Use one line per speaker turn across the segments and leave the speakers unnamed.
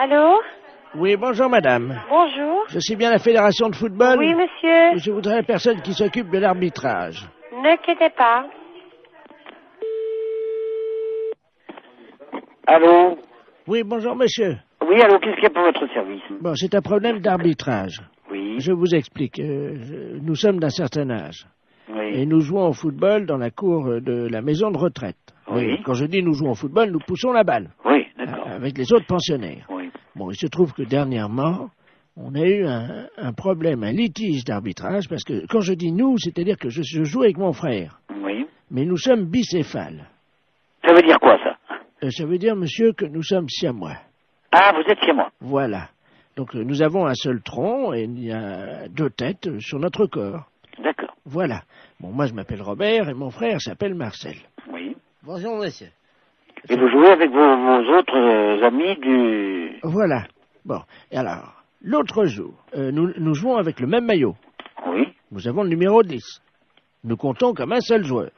Allô?
Oui, bonjour madame.
Bonjour.
Je suis bien la fédération de football.
Oui, monsieur.
Je voudrais la personne qui s'occupe de l'arbitrage.
Ne quittez pas.
Allô?
Oui, bonjour monsieur.
Oui, allô, qu'est-ce qu'il y a pour votre service?
Bon, c'est un problème d'arbitrage.
Oui.
Je vous explique. Nous sommes d'un certain âge.
Oui.
Et nous jouons au football dans la cour de la maison de retraite.
Oui.
Mais quand je dis nous jouons au football, nous poussons la balle.
Oui, d'accord.
Avec les autres pensionnaires.
Oui.
Bon, il se trouve que dernièrement, on a eu un problème, un litige d'arbitrage, parce que quand je dis nous, c'est-à-dire que je joue avec mon frère.
Oui.
Mais nous sommes bicéphales.
Ça veut dire quoi, ça?
Ça veut dire, monsieur, que nous sommes siamois.
Ah, vous êtes chez moi.
Voilà. Donc nous avons un seul tronc et il y a deux têtes sur notre corps.
D'accord.
Voilà. Bon, moi je m'appelle Robert et mon frère s'appelle Marcel.
Oui.
Bonjour, monsieur.
Et vous jouez avec vos autres amis du...
Voilà. Bon, et alors, l'autre jour, nous jouons avec le même maillot.
Oui.
Nous avons le numéro 10. Nous comptons comme un seul joueur.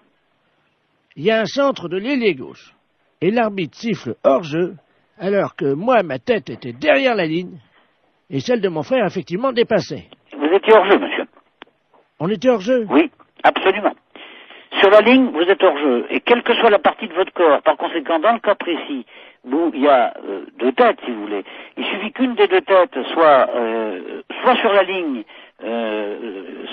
Il y a un centre de l'ailier gauche. Et l'arbitre siffle hors-jeu, alors que moi, ma tête était derrière la ligne, et celle de mon frère, effectivement, dépassait.
Vous étiez hors-jeu, monsieur?
On était hors-jeu?
Oui, absolument. Sur la ligne, vous êtes hors-jeu. Et quelle que soit la partie de votre corps, par conséquent, dans le cas précis, où il y a deux têtes, si vous voulez, il suffit qu'une des deux têtes soit sur la ligne,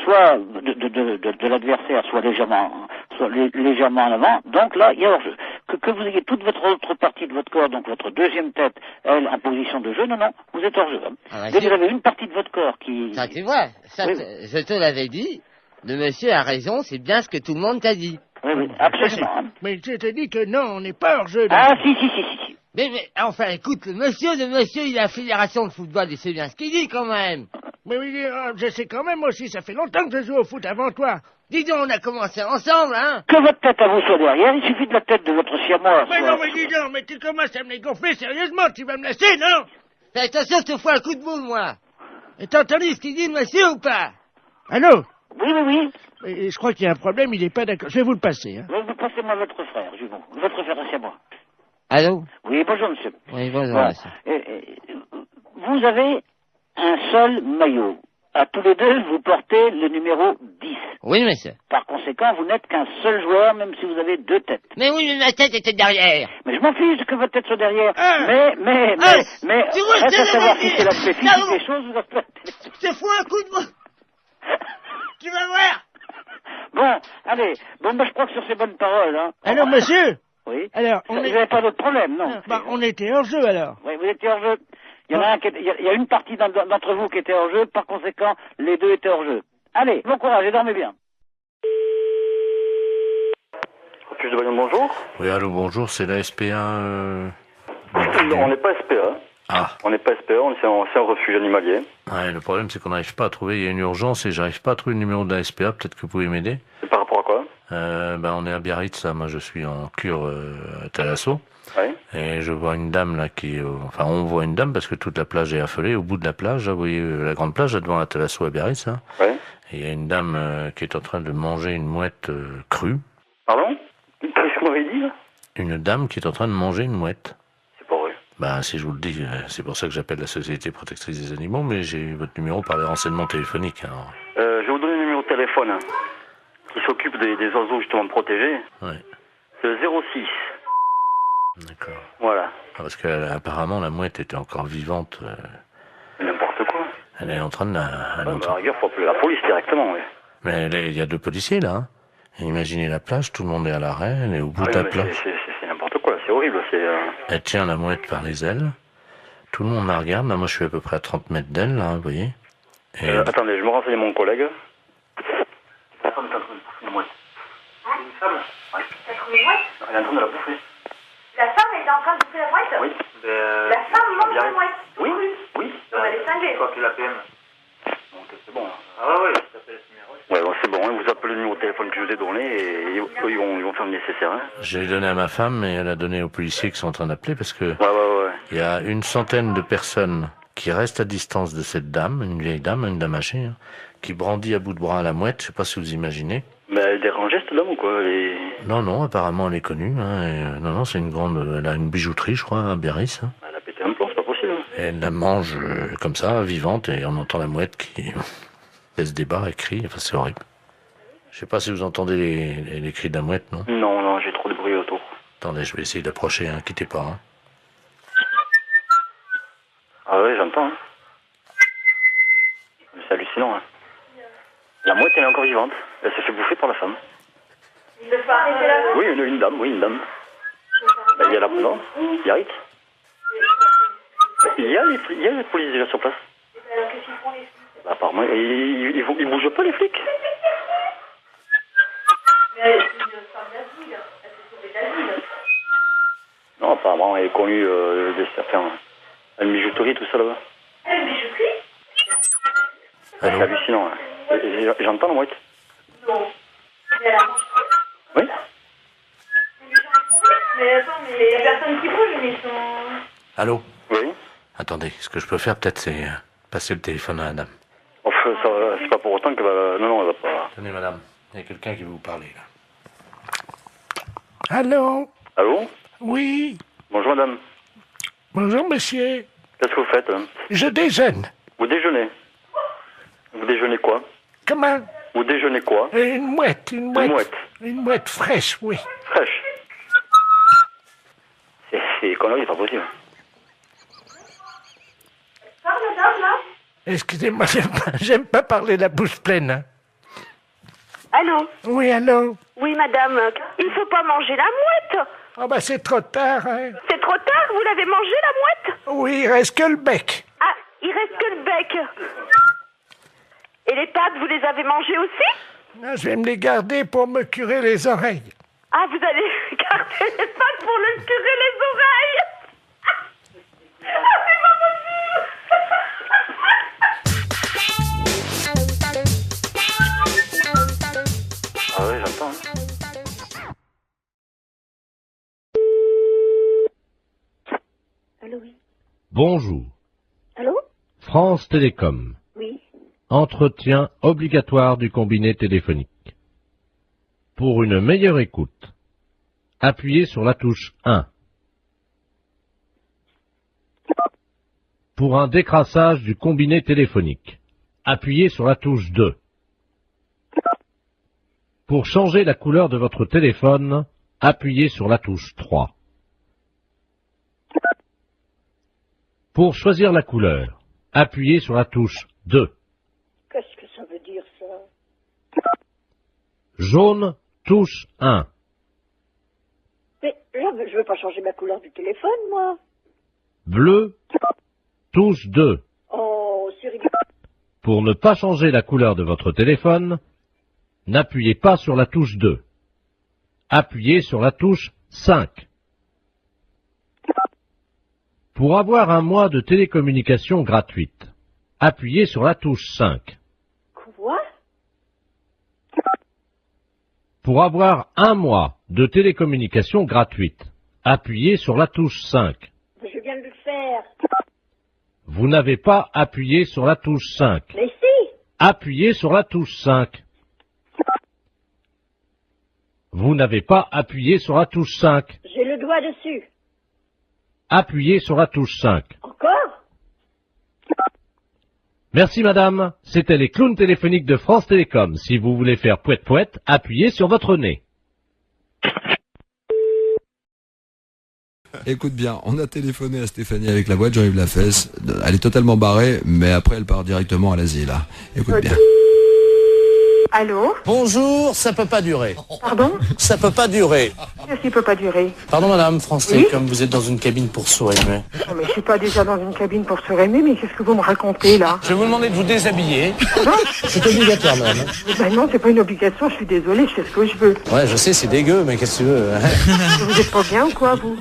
soit de l'adversaire, soit légèrement en avant, donc là, il y a hors-jeu. Que vous ayez toute votre autre partie de votre corps, donc votre deuxième tête, elle, en position de jeu, non, vous êtes hors-jeu.
Ah,
Dès que vous avez une partie de votre corps qui...
Ça, tu vois,
Oui.
je te l'avais dit, le monsieur a raison, c'est bien ce que tout le monde t'a dit.
Oui, absolument.
Mais je t'ai dit que non, on n'est pas hors-jeu.
Ah, si.
Mais, enfin, écoute, le monsieur, il a la fédération de football, il sait bien ce qu'il dit, quand même.
Mais oui, je sais quand même aussi, ça fait longtemps que je joue au foot avant toi.
Dis donc, on a commencé ensemble, hein.
Que votre tête à vous soit derrière, il suffit de la tête de votre siamois.
Mais non, mais dis donc, mais tu commences à me les gonfler sérieusement, tu vas me laisser, non?
Fais attention, je te fous un coup de boule, moi.
Et t'as entendu ce qu'il dit, monsieur, ou pas? Allô?
Oui.
Et je crois qu'il y a un problème, il n'est pas d'accord. Je vais vous le passer, hein.
Vous passez-moi votre frère, Jumeau. Votre frère à siamois.
Allô?
Oui, bonjour, monsieur.
Oui, bonjour,
Bon.
monsieur.
Vous avez un seul maillot. À tous les deux, vous portez le numéro 10.
Oui, monsieur.
Par conséquent, vous n'êtes qu'un seul joueur, même si vous avez deux têtes.
Mais oui, mais ma tête était derrière.
Mais je m'en fiche que votre tête soit derrière.
Ah.
Mais,
tu vois,
reste
je
à
te
savoir
l'avais
si
dit.
c'est l'aspect
Non.
physique des choses ou l'aspect...
Je te fous un coup de boule. Tu vas voir.
Bon, allez. Je crois que sur ces bonnes paroles, hein.
Allô, monsieur?
Oui.
Alors,
Vous n'avez pas d'autre problème, non?
on était hors-jeu, alors.
Oui, vous étiez hors jeu. Il y en a un il y a une partie d'entre vous qui était hors jeu, par conséquent, les deux étaient hors jeu. Allez, bon courage et dormez bien.
Refuge de Bayonne, bonjour.
Oui, allô, bonjour, c'est la SPA.
Non, on n'est pas SPA.
Ah.
On n'est pas SPA, c'est un refuge animalier.
Ouais, le problème, c'est qu'on n'arrive pas à trouver. Il y a une urgence et j'arrive pas à trouver le numéro de la SPA. Peut-être que vous pouvez m'aider.
C'est par rapport à quoi?
On est à Biarritz, là. Moi, je suis en cure à Thalasso.
Oui.
Et je vois une dame, là, on voit une dame parce que toute la plage est affolée. Au bout de la plage, là, vous voyez la grande plage, là, devant la Thalasso à Biarritz, là.
Oui.
Et il y a une dame qui est en train de manger une mouette crue.
Pardon? Qu'est-ce que vous m'avez dit, là?
Une dame qui est en train de manger une mouette.
C'est pas vrai.
Ben, si je vous le dis, c'est pour ça que j'appelle la Société Protectrice des Animaux, mais j'ai votre numéro par les renseignements téléphoniques. Alors.
Je vais vous donner le numéro de téléphone, hein, qui s'occupe des oiseaux justement protégés.
Ouais,
C'est le 06.
d'accord.
Voilà.
Ah, parce que apparemment la mouette était encore vivante.
N'importe quoi.
Elle est en train de la... elle est en
À
train-
la rigueur, faut appeler la police directement, oui.
Mais il y a deux policiers là. Hein. Et imaginez la plage, tout le monde est à l'arrêt, elle est au bout de la
mais
plage.
c'est n'importe quoi, c'est horrible.
Elle tient la mouette par les ailes. Tout le monde la regarde. Là, moi, je suis à peu près à 30 mètres d'elle, là, vous voyez. Et
Attendez, je me renseigne à mon collègue. La femme est en train de bouffer une mouette. Une femme? Oui.
T'as trouvé une mouette?
Elle est en train de la bouffer.
La femme est en train de bouffer la mouette?
Oui.
La femme mange la mouette?
Oui, oui.
Donc elle est cinglée.
Faut appeler la PM. Donc c'est bon. Ah ouais, je t'appelle ce numéro. Ouais, bon, c'est bon, hein, vous appelez le numéro de téléphone que je vous ai donné et ils vont faire le nécessaire. Hein.
j'ai donné à ma femme et elle a donné aux policiers qui sont en train d'appeler parce que
Ouais.
il y a une centaine de personnes qui restent à distance de cette dame, une vieille dame, une dame âgée, hein, qui brandit à bout de bras la mouette. Je sais pas si vous imaginez.
Mais elle dérange cette dame ou quoi?
Non, apparemment elle est connue. Hein, et, non, c'est une grande... Elle a une bijouterie, je crois, à Biarritz. Hein.
Elle a pété un plomb, c'est pas possible.
Et elle la mange comme ça, vivante, et on entend la mouette qui laisse des bas et crie. Enfin, c'est horrible. Je sais pas si vous entendez les cris de la mouette, non?
Non, non, j'ai trop de bruit autour.
Attendez, je vais essayer d'approcher, hein, quittez pas. Hein.
Ah ouais, j'entends. Hein. C'est hallucinant. Hein. La mouette, elle est encore vivante. Elle s'est fait bouffer par la femme.
Il ne faut arrêter la
Oui, une dame, oui, une dame. Ben, il y a la... Non, il y a Rit. Il y a les polices déjà sur place.
Alors qu'est-ce qu'ils font les flics?
Bah, apparemment, ils bougent pas les flics.
Mais elle est une femme d'asile. Elle s'est sauvée d'asile.
Non, apparemment, elle est connue de certains... Une bijouterie, tout ça là-bas.
Elle est une bijouterie?
C'est hallucinant. Hein. J'entends la mouette.
Non. Mais elle a mangé.
Oui.
Mais attends, mais il y a personne qui bouge, mais ils sont...
Allô?
Oui.
Attendez, ce que je peux faire peut-être, c'est passer le téléphone à la dame.
Enfin, c'est pas pour autant qu'elle va... Non, elle va pas...
Tenez, madame, il y a quelqu'un qui veut vous parler, là. Allô?
Allô?
Oui?
Bonjour, madame.
Bonjour, monsieur.
Qu'est-ce que vous faites? Hein?
Je déjeune.
Vous déjeunez? Vous déjeunez quoi?
Comment?
Vous déjeunez quoi?
Une mouette.
Une mouette.
Une mouette fraîche, oui.
Fraîche. C'est connerie, c'est pas possible.
Parle, madame, là.
Excusez-moi, j'aime pas parler la bouche pleine. Hein.
Allô?
Oui, allô?
Oui, madame. Il faut pas manger la mouette.
Oh, bah, c'est trop tard, hein.
C'est trop tard, vous l'avez mangée, la mouette?
Oui, il reste que le bec.
Ah, il reste que le bec. Et les pattes, vous les avez mangées aussi?
Non, je vais me les garder pour me curer les oreilles.
Ah, vous allez garder les pattes pour le curer les oreilles? Ah, c'est pas possible.
Ah oui, j'entends. Hein.
Allô, oui.
Bonjour.
Allô?
France Télécom.
Oui.
Entretien obligatoire du combiné téléphonique. Pour une meilleure écoute, appuyez sur la touche 1. Pour un décrassage du combiné téléphonique, appuyez sur la touche 2. Pour changer la couleur de votre téléphone, appuyez sur la touche 3. Pour choisir la couleur, appuyez sur la touche 2.
Qu'est-ce que ça veut dire, ça?
Jaune, touche 1.
Mais je veux pas changer ma couleur du téléphone, moi.
Bleu, touche 2.
Oh, c'est rigolo.
Pour ne pas changer la couleur de votre téléphone, n'appuyez pas sur la touche 2. Appuyez sur la touche 5. Pour avoir un mois de télécommunication gratuite, appuyez sur la touche 5.
Quoi?
Pour avoir un mois de télécommunication gratuite, appuyez sur la touche 5.
Je viens de le faire.
Vous n'avez pas appuyé sur la touche 5.
Mais si!
Appuyez sur la touche 5. Vous n'avez pas appuyé sur la touche 5.
J'ai le doigt dessus.
Appuyez sur la touche 5.
Encore?
Merci madame, c'était les clowns téléphoniques de France Télécom. Si vous voulez faire pouette-pouette, appuyez sur votre nez.
Écoute bien, on a téléphoné à Stéphanie avec la boîte Jean-Yves Lafesse. Elle est totalement barrée, mais après elle part directement à l'asile. Écoute bien.
Allô?
Bonjour, ça peut pas durer.
Pardon?
Ça peut pas durer.
Qu'est-ce qui peut pas durer?
Pardon madame, France
Oui.
Télécom, vous êtes dans une cabine pour sourds muets.
Non, mais je suis pas déjà dans une cabine pour se rémer, mais qu'est-ce que vous me racontez, là?
Je vais vous demander de vous déshabiller.
Pardon?
C'est obligatoire madame.
Ben non, c'est pas une obligation, je suis désolée, je fais ce que je veux.
Ouais, je sais, c'est dégueu, mais qu'est-ce que tu veux?
Vous êtes pas bien ou quoi, vous?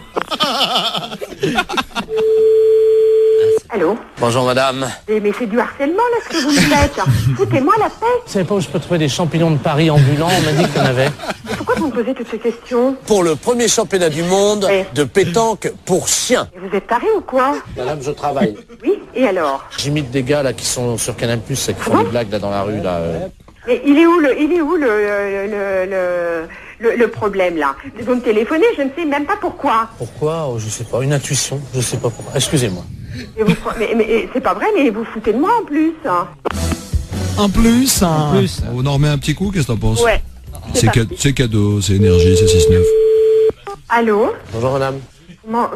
Allô?
Bonjour madame.
Mais c'est du harcèlement, là, ce que vous me faites. Foutez-moi la paix.
Vous savez pas où je peux trouver des champignons de Paris ambulants? On m'a dit qu'il y en avait.
Mais pourquoi vous me posez toutes ces questions?
Pour le premier championnat du monde
Oui.
de pétanque pour chiens.
Et vous êtes taré ou quoi?
Madame, je travaille.
Oui, et alors?
J'imite des gars là qui sont sur Canal+, qui font des blagues là dans la rue là.
Mais il est où le problème, là? Vous me téléphonez, je ne sais même pas pourquoi.
Pourquoi? Oh, je sais pas, une intuition, je sais pas pourquoi. Excusez-moi.
Mais c'est pas vrai, mais vous foutez de moi en plus.
En plus,
En plus.
on en remet un petit coup, qu'est-ce que t'en penses?
Ouais.
C'est cadeau, c'est énergie, c'est 6-9.
Allô?
Bonjour madame.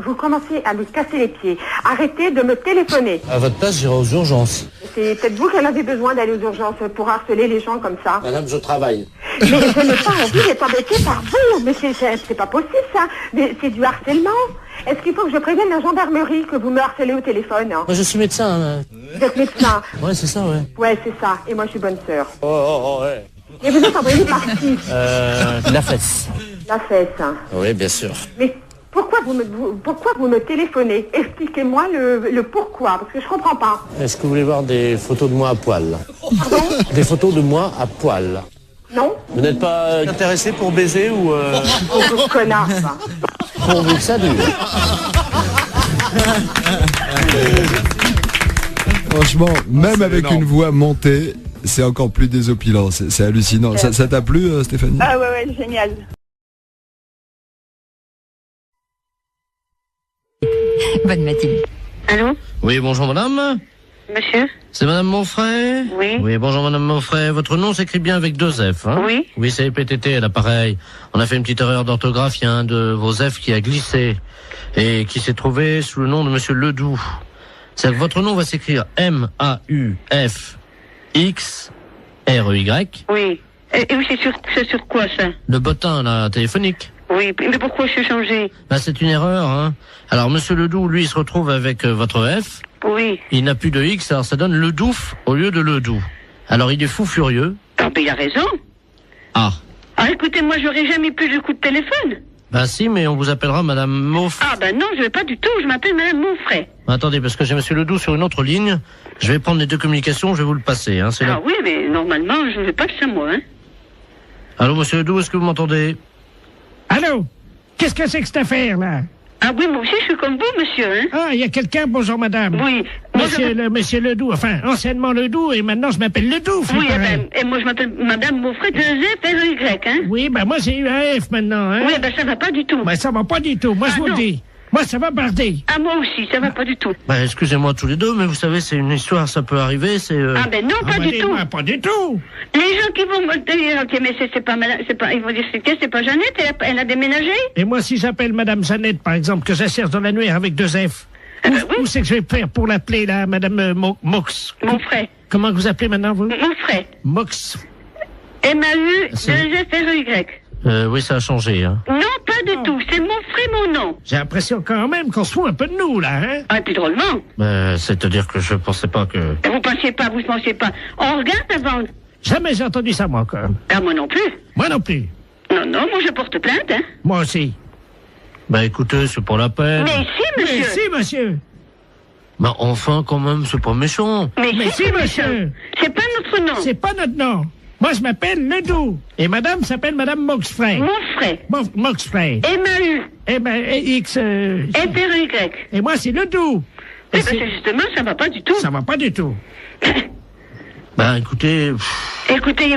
Vous commencez à me casser les pieds. Arrêtez de me téléphoner.
À votre place, j'irai aux urgences.
C'est peut-être vous qui en avez besoin d'aller aux urgences pour harceler les gens comme ça.
Madame, je travaille.
Mais je n'ai pas envie d'être embêtée par vous. Mais c'est pas possible ça. Mais c'est du harcèlement. Est-ce qu'il faut que je prévienne la gendarmerie que vous me harcelez au téléphone?
Moi, je suis médecin.
Vous êtes médecin?
Ouais, c'est ça, ouais.
Ouais, c'est ça. Et moi, je suis bonne sœur.
Ouais.
Et vous êtes envoyé par qui?
La fesse.
La fesse.
Oui, bien sûr.
Mais pourquoi vous me téléphonez? Expliquez-moi le pourquoi, parce que je comprends pas.
Est-ce que vous voulez voir des photos de moi à poil?
Pardon?
Des photos de moi à poil.
Non?
Vous n'êtes pas intéressé pour baiser ou...
Oh, connard, ça.
Pourvu que ça dure.
Franchement, même avec une voix montée, c'est encore plus désopilant, c'est hallucinant. Ça t'a plu, Stéphanie?
Ah ouais, génial.
Bonne matinée.
Allô?
Oui, bonjour madame.
Monsieur?
C'est madame Monfray?
Oui.
Oui, bonjour madame Monfray. Votre nom s'écrit bien avec 2 F, hein?
Oui.
Oui, c'est PTT, l'appareil. On a fait une petite erreur d'orthographe, il y a un de vos F qui a glissé et qui s'est trouvé sous le nom de monsieur Ledoux. C'est que votre nom va s'écrire M-A-U-F-X-R-E-Y.
Oui. Et oui, c'est sur quoi ça?
Le bottin, là, téléphonique.
Oui, mais pourquoi je suis changé?
Bah, c'est une erreur, hein. Alors, monsieur Ledoux, lui, il se retrouve avec votre F.
Oui.
Il n'a plus de X, alors ça donne Ledouf au lieu de Ledoux. Alors, il est fou furieux.
Ah, mais il a raison.
Ah.
Ah, écoutez, moi, j'aurais jamais plus de coup de téléphone.
Ben si, mais on vous appellera madame Monfray.
Ah, ben non, je vais pas du tout, je m'appelle madame Monfray.
Attendez, parce que j'ai monsieur Ledoux sur une autre ligne. Je vais prendre les 2 communications, je vais vous le passer, hein.
Ah oui, mais normalement, je ne vais pas que ça, moi, hein.
Allô, monsieur Ledoux, est-ce que vous m'entendez?
Allô? Qu'est-ce que c'est que cette affaire, là?
Ah oui, moi aussi, je suis comme vous, monsieur, hein.
Ah, il y a quelqu'un, bonjour madame.
Oui.
Monsieur Ledoux, enfin, anciennement Ledoux, et maintenant je m'appelle Ledoux.
Oui, et moi je m'appelle madame Monfray, 2 F, R-E-Y, hein.
Oui, ben moi j'ai eu un F maintenant, hein.
Oui, ben ça va pas du tout.
Ben ça va pas du tout, moi je vous le dis. Moi ça va barder.
Ah, moi aussi, ça va pas du tout.
Ben excusez-moi tous les deux, mais vous savez, c'est une histoire, ça peut arriver, c'est...
Ah ben non, pas du tout.
Pas du tout.
Les gens qui vont me dire, ok, mais c'est pas malade, ils vont dire, c'est pas Jeannette, elle a déménagé.
Et moi si j'appelle madame Jeannette, par exemple, que j'asserre dans l'annuaire avec 2 F, où c'est que je vais faire pour l'appeler, là, madame Mox?
Monfray.
Comment vous appelez maintenant, vous?
Monfray.
Mox.
M-A-U-2-F-R-E-Y.
Oui, ça a changé, hein.
Non, pas du tout, c'est Monfray, mon nom.
J'ai l'impression quand même qu'on se fout un peu de nous, là, hein.
Ah, et puis drôlement.
C'est-à-dire que je pensais pas que...
Vous pensiez pas. On regarde avant.
Jamais j'ai entendu ça, moi, encore.
Ah, moi non plus.
Moi non plus.
Non, moi je porte plainte, hein.
Moi aussi.
Ben écoutez, c'est pas la peine.
Mais si, monsieur.
Mais si, monsieur.
Ben enfin, quand même, c'est pas méchant.
Mais si, monsieur. C'est pas notre nom.
C'est pas notre nom. Moi, je m'appelle Ledoux. Et madame s'appelle madame Moxfray.
Monfray.
Moxfray.
M-A-U.
X...
F-R-E-Y.
Et moi, c'est Ledoux.
Oui, parce que justement, ça va pas du tout.
Ça va pas du tout.
Ben écoutez...
Écoutez,
il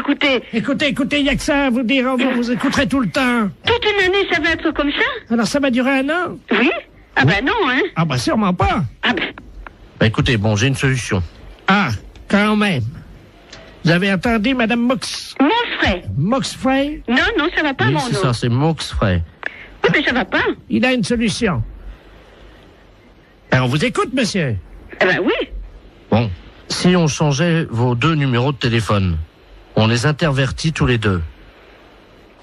y a que ça à vous dire, vous écouterez tout le temps.
Toute une année, ça va être comme ça?
Alors ça va durer 1 an?
Oui? Ah ben non, hein?
Ah ben sûrement pas.
Ah ben...
Ben écoutez, bon, j'ai une solution.
Ah, quand même. Vous avez entendu, madame
Monfray.
Moxfray?
Non, ça va pas,
Oui,
mon
c'est
nom.
ça, c'est Moxfray.
Oui, mais ça va pas.
Il a une solution. Alors, on vous écoute, monsieur.
Eh ben oui.
Bon, si on changeait vos 2 numéros de téléphone, on les intervertit tous les 2.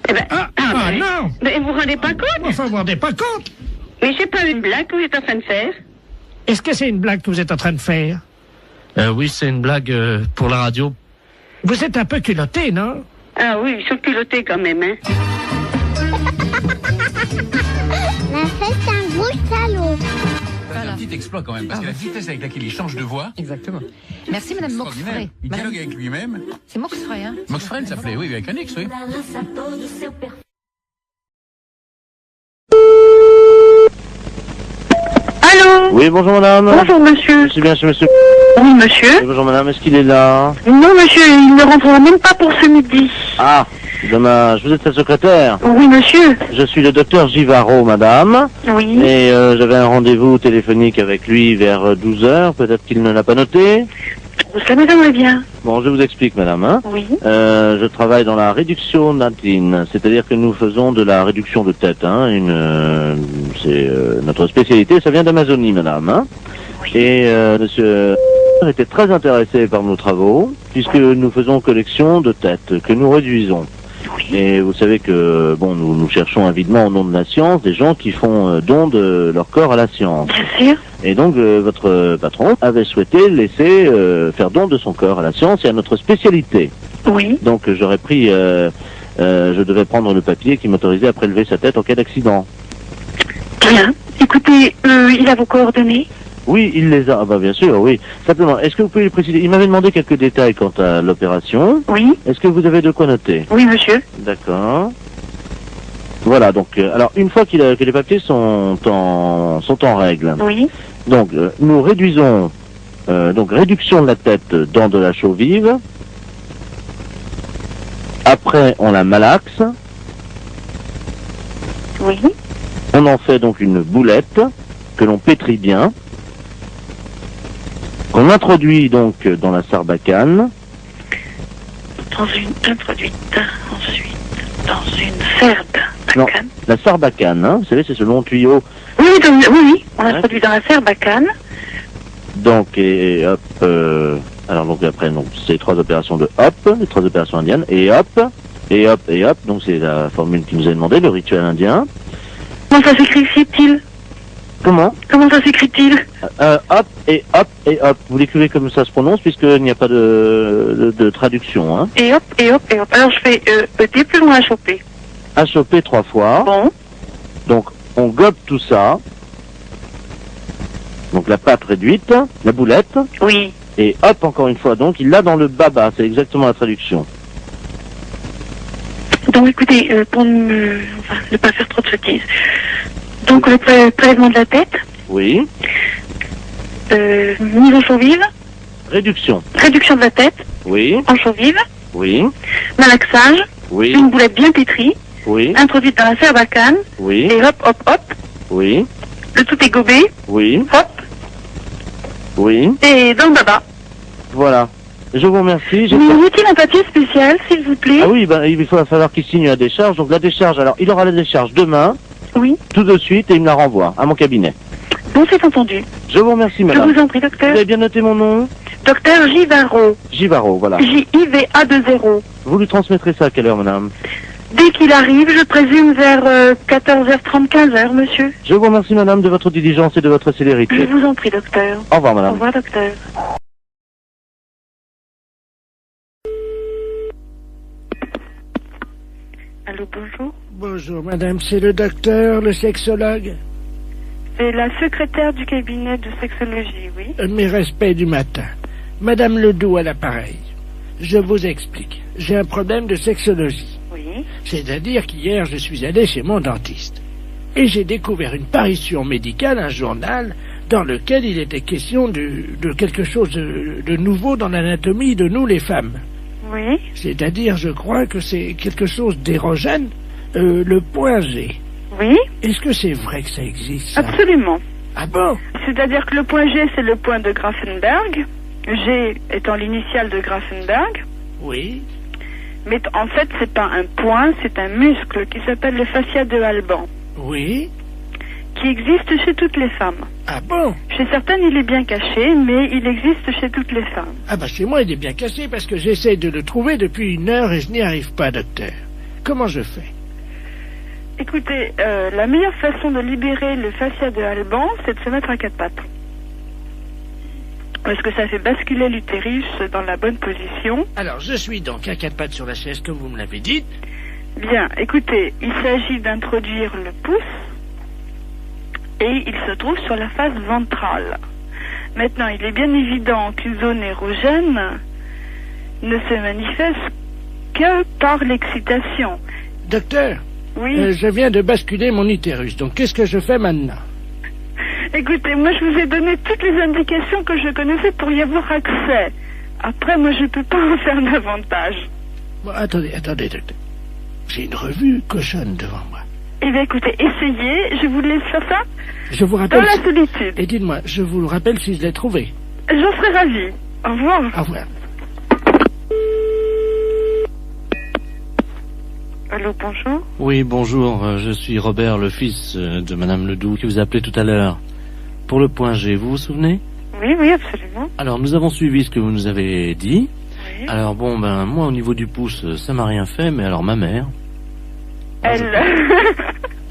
Eh ben...
Ah non.
Mais vous vous rendez pas compte?
Enfin, vous vous rendez pas compte?
Mais c'est pas une blague que vous êtes en train de faire?
Est-ce que c'est une blague que vous êtes en train de faire?
Oui, c'est une blague pour la radio.
Vous êtes un peu culotté, non?
Ah oui, ils sont culottés quand même, hein.
La fête, un gros salaud.
C'est un petit exploit quand même, parce que la vitesse avec laquelle il change de voix...
Exactement. Merci madame Moxfray.
Il dialogue avec lui-même.
C'est Moxfray, hein?
Moxfray, ça s'appelait, oui, avec un X, oui.
Allô?
Oui, bonjour madame.
Bonjour monsieur.
C'est bien, c'est monsieur...
Oui, monsieur.
Bonjour madame, est-ce qu'il est là?
Non, monsieur, il ne rentrera même pas pour ce midi.
Ah, dommage. Vous êtes sa secrétaire?
Oui, monsieur.
Je suis le docteur Givaro, madame.
Oui.
Et j'avais un rendez-vous téléphonique avec lui vers 12h. Peut-être qu'il ne l'a pas noté.
Ça m'étonnerait bien.
Bon, je vous explique, madame. Hein.
Oui.
Je travaille dans la réduction natine, c'est-à-dire que nous faisons de la réduction de tête. Hein. C'est notre spécialité, ça vient d'Amazonie, madame. Hein. Oui. Et monsieur était très intéressé par nos travaux, puisque nous faisons collection de têtes, que nous réduisons. Oui. Et vous savez que, bon, nous cherchons avidement au nom de la science des gens qui font don de leur corps à la science.
Bien sûr.
Et donc, votre patron avait souhaité laisser faire don de son corps à la science et à notre spécialité.
Oui.
Donc, j'aurais pris, je devais prendre le papier qui m'autorisait à prélever sa tête en cas d'accident.
Bien. Écoutez, il a vos coordonnées?
Oui, il les a. Ah bah bien sûr, oui. Simplement, est-ce que vous pouvez lui préciser? Il m'avait demandé quelques détails quant à l'opération.
Oui.
Est-ce que vous avez de quoi noter?
Oui, monsieur.
D'accord. Voilà, donc, alors, une fois que les papiers sont en règle.
Oui.
Donc, nous réduisons, donc, réduction de la tête dans de la chaux vive. Après, on la malaxe.
Oui.
On en fait donc une boulette que l'on pétrit bien. Qu'on introduit donc dans la sarbacane.
Introduite ensuite dans une sarbacane.
Non, la sarbacane, hein, vous savez, c'est ce long tuyau.
Oui, oui, on introduit dans la sarbacane.
Donc, et hop, alors donc après, donc, c'est 3 opérations de hop, les 3 opérations indiennes, et hop, et hop, et hop, donc c'est la formule qui nous est demandée, le rituel indien.
Comment ça s'écrit-il?
Comment
ça s'écrit-il?
Hop et hop et hop. Vous l'écrivez comme ça se prononce puisqu'il n'y a pas de traduction. Hein.
Et hop et hop et hop. Alors je fais ET plus loin HOP.
HOP 3 fois.
Bon.
Donc on gobe tout ça. Donc la pâte réduite, la boulette.
Oui.
Et hop encore une fois. Donc il l'a dans le baba. C'est exactement la traduction.
Donc écoutez, pour ne pas faire trop de sottises. Donc le prélèvement de la tête.
Oui.
Mise en chaux vive.
Réduction.
Réduction de la tête.
Oui.
En chaux vive.
Oui.
Malaxage.
Oui.
Une boulette bien pétrie.
Oui.
Introduite dans la sarbacane.
Oui.
Et hop, hop, hop.
Oui.
Le tout est gobé.
Oui.
Hop.
Oui.
Et dans le baba.
Voilà. Je vous remercie.
Il faut-il un papier spécial, s'il vous plaît?
Ah oui, ben, il va falloir qu'il signe la décharge. Donc la décharge, alors il aura la décharge demain.
Oui.
Tout de suite et il me la renvoie à mon cabinet.
Bon, c'est entendu.
Je vous remercie, madame.
Je vous en prie, docteur.
Vous avez bien noté mon nom?
Docteur Givaro.
Givaro, voilà.
J-I-V-A-2-0.
Vous lui transmettrez ça à quelle heure, madame?
Dès qu'il arrive, je présume vers 14h30, 15h, monsieur.
Je vous remercie, madame, de votre diligence et de votre célérité.
Je vous en prie, docteur.
Au revoir, madame.
Au revoir, docteur. Allô, bonjour.
Bonjour, madame, c'est le docteur, le sexologue.
C'est la secrétaire du cabinet de sexologie, oui.
Mes respects du matin. Madame Ledoux à l'appareil. Je vous explique. J'ai un problème de sexologie.
Oui.
C'est-à-dire qu'hier, je suis allé chez mon dentiste. Et j'ai découvert une parution médicale, un journal, dans lequel il était question de quelque chose de nouveau dans l'anatomie de nous, les femmes.
Oui.
C'est-à-dire, je crois que c'est quelque chose d'érogène, le point G.
Oui.
Est-ce que c'est vrai que ça existe, ça?
Absolument.
Ah bon?
C'est-à-dire que le point G, c'est le point de Grafenberg. G étant l'initiale de Grafenberg.
Oui.
Mais en fait, c'est pas un point, c'est un muscle qui s'appelle le fascia de Alban.
Oui.
Qui existe chez toutes les femmes.
Ah bon?
Chez certaines, il est bien caché, mais il existe chez toutes les femmes.
Ah bah chez moi, il est bien caché parce que j'essaie de le trouver depuis 1 heure et je n'y arrive pas, docteur. Comment je fais?
Écoutez, la meilleure façon de libérer le fascia de Alban, c'est de se mettre à 4 pattes. Parce que ça fait basculer l'utérus dans la bonne position.
Alors, je suis donc à 4 pattes sur la chaise, comme vous me l'avez dit.
Bien, écoutez, il s'agit d'introduire le pouce et il se trouve sur la face ventrale. Maintenant, il est bien évident qu'une zone érogène ne se manifeste que par l'excitation.
Docteur,
oui.
Je viens de basculer mon utérus, donc qu'est-ce que je fais maintenant?
Écoutez, moi je vous ai donné toutes les indications que je connaissais pour y avoir accès. Après, moi je peux pas en faire davantage.
Bon, attendez. J'ai une revue cochonne devant moi.
Eh bien écoutez, essayez, je vous laisse faire ça
Je vous rappelle...
dans la solitude.
Et dites-moi, je vous le rappelle si je l'ai trouvé.
J'en serais ravie. Au revoir.
Au revoir.
Allô, bonjour.
Oui, bonjour, je suis Robert, le fils de Madame Ledoux, qui vous a appelé tout à l'heure. Pour le point G, vous vous souvenez?
Oui, absolument.
Alors, nous avons suivi ce que vous nous avez dit.
Oui.
Alors, bon, moi, au niveau du pouce, ça m'a rien fait, mais alors ma mère...
Elle...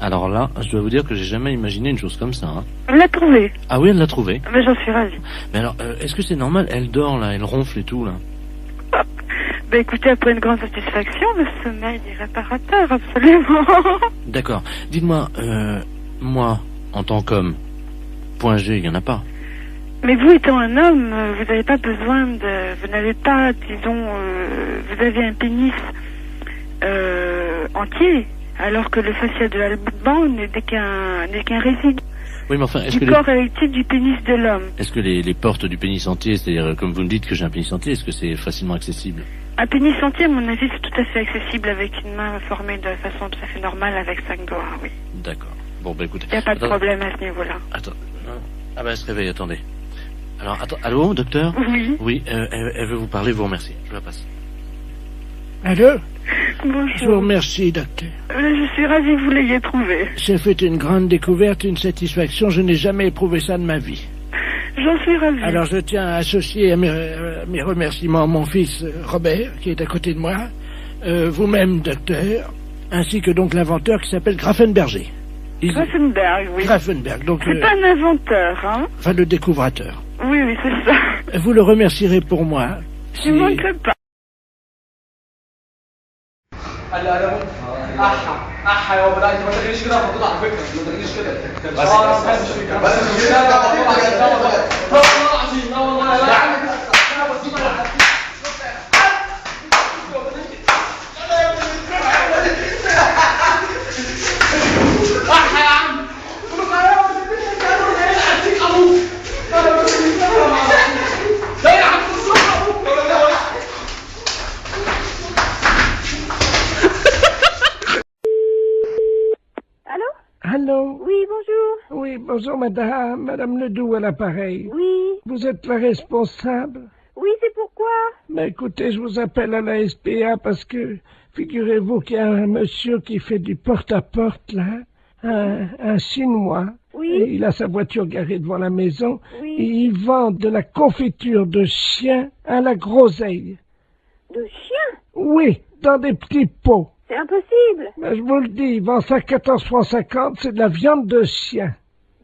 Alors là, je dois vous dire que j'ai jamais imaginé une chose comme ça. Hein.
Elle l'a trouvé.
Ah oui, elle l'a trouvé.
Mais j'en suis ravie.
Mais alors, est-ce que c'est normal? Elle dort, là, elle ronfle et tout, là.
Ben écoutez, après une grande satisfaction, le sommeil est réparateur, absolument.
D'accord. Dites-moi, moi, en tant qu'homme, point G, il n'y en a pas.
Mais vous étant un homme, vous n'avez pas besoin de... Vous n'avez pas, disons... vous avez un pénis entier, alors que le fascia de l'Alban n'est qu'un résidu.
Oui, mais enfin, est-ce que
du corps érectile du pénis de l'homme.
Est-ce que les portes du pénis entier, c'est-à-dire, comme vous me dites que j'ai un pénis entier, est-ce que c'est facilement accessible?
Un pénis entier, à mon avis, c'est tout à fait accessible avec une main formée de façon tout à fait normale avec 5 doigts, oui.
D'accord. Bon, bah écoutez...
Il n'y a pas de problème à ce niveau-là.
Attends. Ah ben, elle se réveille, attendez. Alors, attends, allô, docteur?
Oui.
Oui, elle veut vous parler, vous remercie. Je la passe.
Allô?
Bonjour.
Je vous remercie, docteur.
Je suis ravie que vous l'ayez trouvé.
J'ai fait une grande découverte, une satisfaction. Je n'ai jamais éprouvé ça de ma vie.
J'en suis ravie.
Alors je tiens à associer à mes remerciements mon fils Robert, qui est à côté de moi, vous-même, docteur, ainsi que donc l'inventeur qui s'appelle Grafenberger.
Grafenberg, oui.
Grafenberg, donc...
C'est pas un inventeur, hein?
Enfin, le découvrateur.
Oui, c'est ça.
Vous le remercierez pour moi.
Je ne manquerai pas.
Allô?
Oui, bonjour.
Oui, bonjour madame Ledoux à l'appareil.
Oui.
Vous êtes la responsable?
Oui, c'est pourquoi?
Mais écoutez, je vous appelle à la SPA parce que, figurez-vous qu'il y a un monsieur qui fait du porte-à-porte, là, un Chinois.
Oui.
Et il a sa voiture garée devant la maison.
Oui.
Et il vend de la confiture de chien à la groseille.
De chien?
Oui, dans des petits pots.
C'est impossible.
Mais je vous le dis, il vend ça 14,50 francs, c'est de la viande de chien.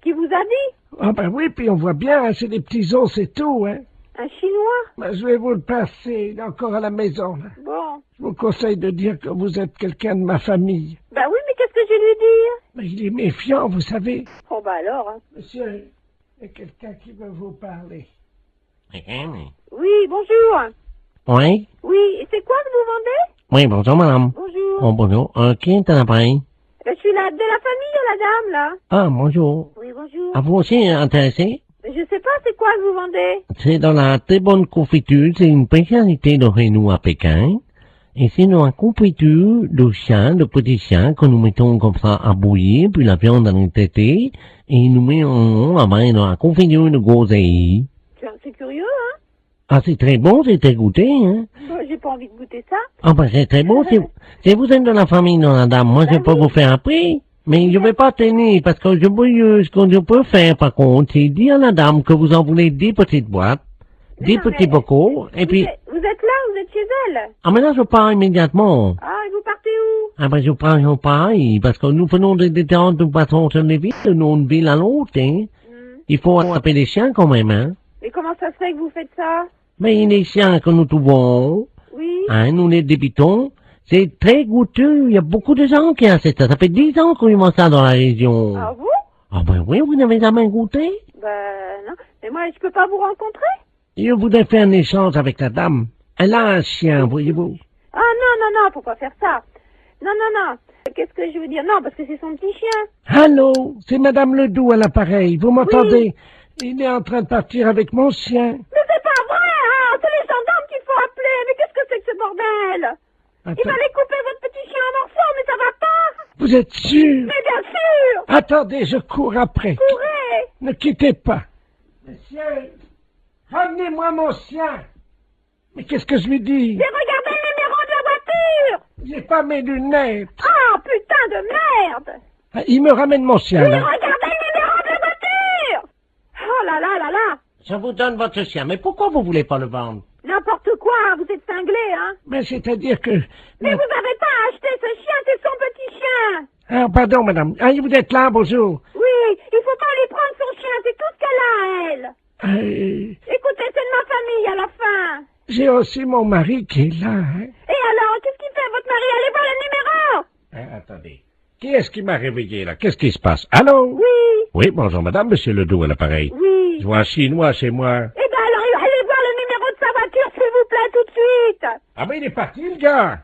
Qui vous a dit?
Ah ben oui, puis on voit bien, hein, c'est des petits os, c'est tout, hein.
Un Chinois?
Ben, je vais vous le passer, il est encore à la maison, là.
Bon.
Je vous conseille de dire que vous êtes quelqu'un de ma famille.
Ben oui, mais qu'est-ce que je vais lui dire?
Mais il est méfiant, vous savez.
Oh ben alors, hein.
Monsieur, il y a quelqu'un qui veut vous parler.
Oui, bonjour.
Oui?
Oui, et c'est quoi que vous vendez?
Oui, bonjour, madame.
Bonjour.
Oh, bonjour. Qui est à l'appareil?
Ben, je suis de la famille, la dame, là.
Ah, bonjour.
Oui, bonjour.
Ah, vous aussi intéressé?
Je sais pas, c'est quoi que vous vendez?
C'est dans la très bonne confiture. C'est une spécialité de chez nous à Pékin. Et c'est dans la confiture de chien, de petits chiens, que nous mettons comme ça à bouillir, puis la viande à traiter, et nous mettons dans la confiture de groseille.
C'est curieux, hein?
Ah, c'est très bon, c'est très goûté, hein?
Bon, j'ai pas envie de goûter ça.
Ah, ben, c'est très bon. Si vous êtes de la famille de la dame, moi, je peux vous faire un prix. Mais je vais pas tenir, parce que ce que je peux faire, par contre, c'est dire à la dame que vous en voulez 10 petites boîtes, 10 petits bocaux, et puis...
Vous êtes là, vous êtes chez elle?
Ah, mais là, je pars immédiatement.
Ah, et vous partez où?
Ah, ben, je pars pareil, parce que nous faisons des détentes de façon sur les villes, de une ville à l'autre, hein. Il faut appeler les chiens quand même, hein.
Mais comment ça se fait que vous faites ça?
Mais les chiens que nous trouvons,
oui.
Hein, nous les débitons, c'est très goûteux. Il y a beaucoup de gens qui ont ça. Ça fait 10 ans qu'on mange ça dans la région.
Ah vous?
Ah ben oui, vous n'avez jamais goûté?
Ben non. Mais moi, je peux pas vous rencontrer?
Je voudrais faire un échange avec la dame. Elle a un chien, voyez-vous.
Ah non, faut pas faire ça. Non. Qu'est-ce que je veux dire? Non, parce que c'est son petit chien.
Allô, c'est Madame Ledoux à l'appareil. Vous m'entendez? Il est en train de partir avec mon chien.
Mais c'est pas vrai, hein! C'est les gendarmes qu'il faut appeler. Mais qu'est-ce que c'est que ce bordel? Il va aller couper votre petit chien en morceaux, mais ça va pas!
Vous êtes sûr?
Mais bien sûr!
Attendez, je cours après.
Courez!
Ne quittez pas. Monsieur, ramenez-moi mon chien. Mais qu'est-ce que je lui dis?
Mais regardez le numéro de la voiture!
J'ai pas mes lunettes.
Ah, putain de merde!
Ah, il me ramène mon chien,
Mais
là.
regardez le numéro de la voiture! Oh là là là là!
Je vous donne votre chien, mais pourquoi vous voulez pas le vendre?
N'importe quoi, vous êtes cinglé, hein?
Mais c'est-à-dire que...
Mais vous n'avez pas acheté ce chien, c'est son petit chien!
Ah, pardon, madame. Ah, vous êtes là, bonjour.
Oui, il faut pas lui prendre son chien, c'est tout ce qu'elle a, elle! Écoutez, c'est de ma famille, à la fin!
J'ai aussi mon mari qui est là, hein.
Et alors, qu'est-ce qu'il fait, votre mari? Allez voir le numéro!
Attendez. Qui est-ce qui m'a réveillé, là? Qu'est-ce qui se passe? Allô?
Oui!
Oui, bonjour, madame, monsieur Ledoux à l'appareil.
Oui!
Je vois un Chinois chez moi.
Eh ben alors, allez voir le numéro de sa voiture, s'il vous plaît, tout de suite!
Ah, mais il est parti, le gars!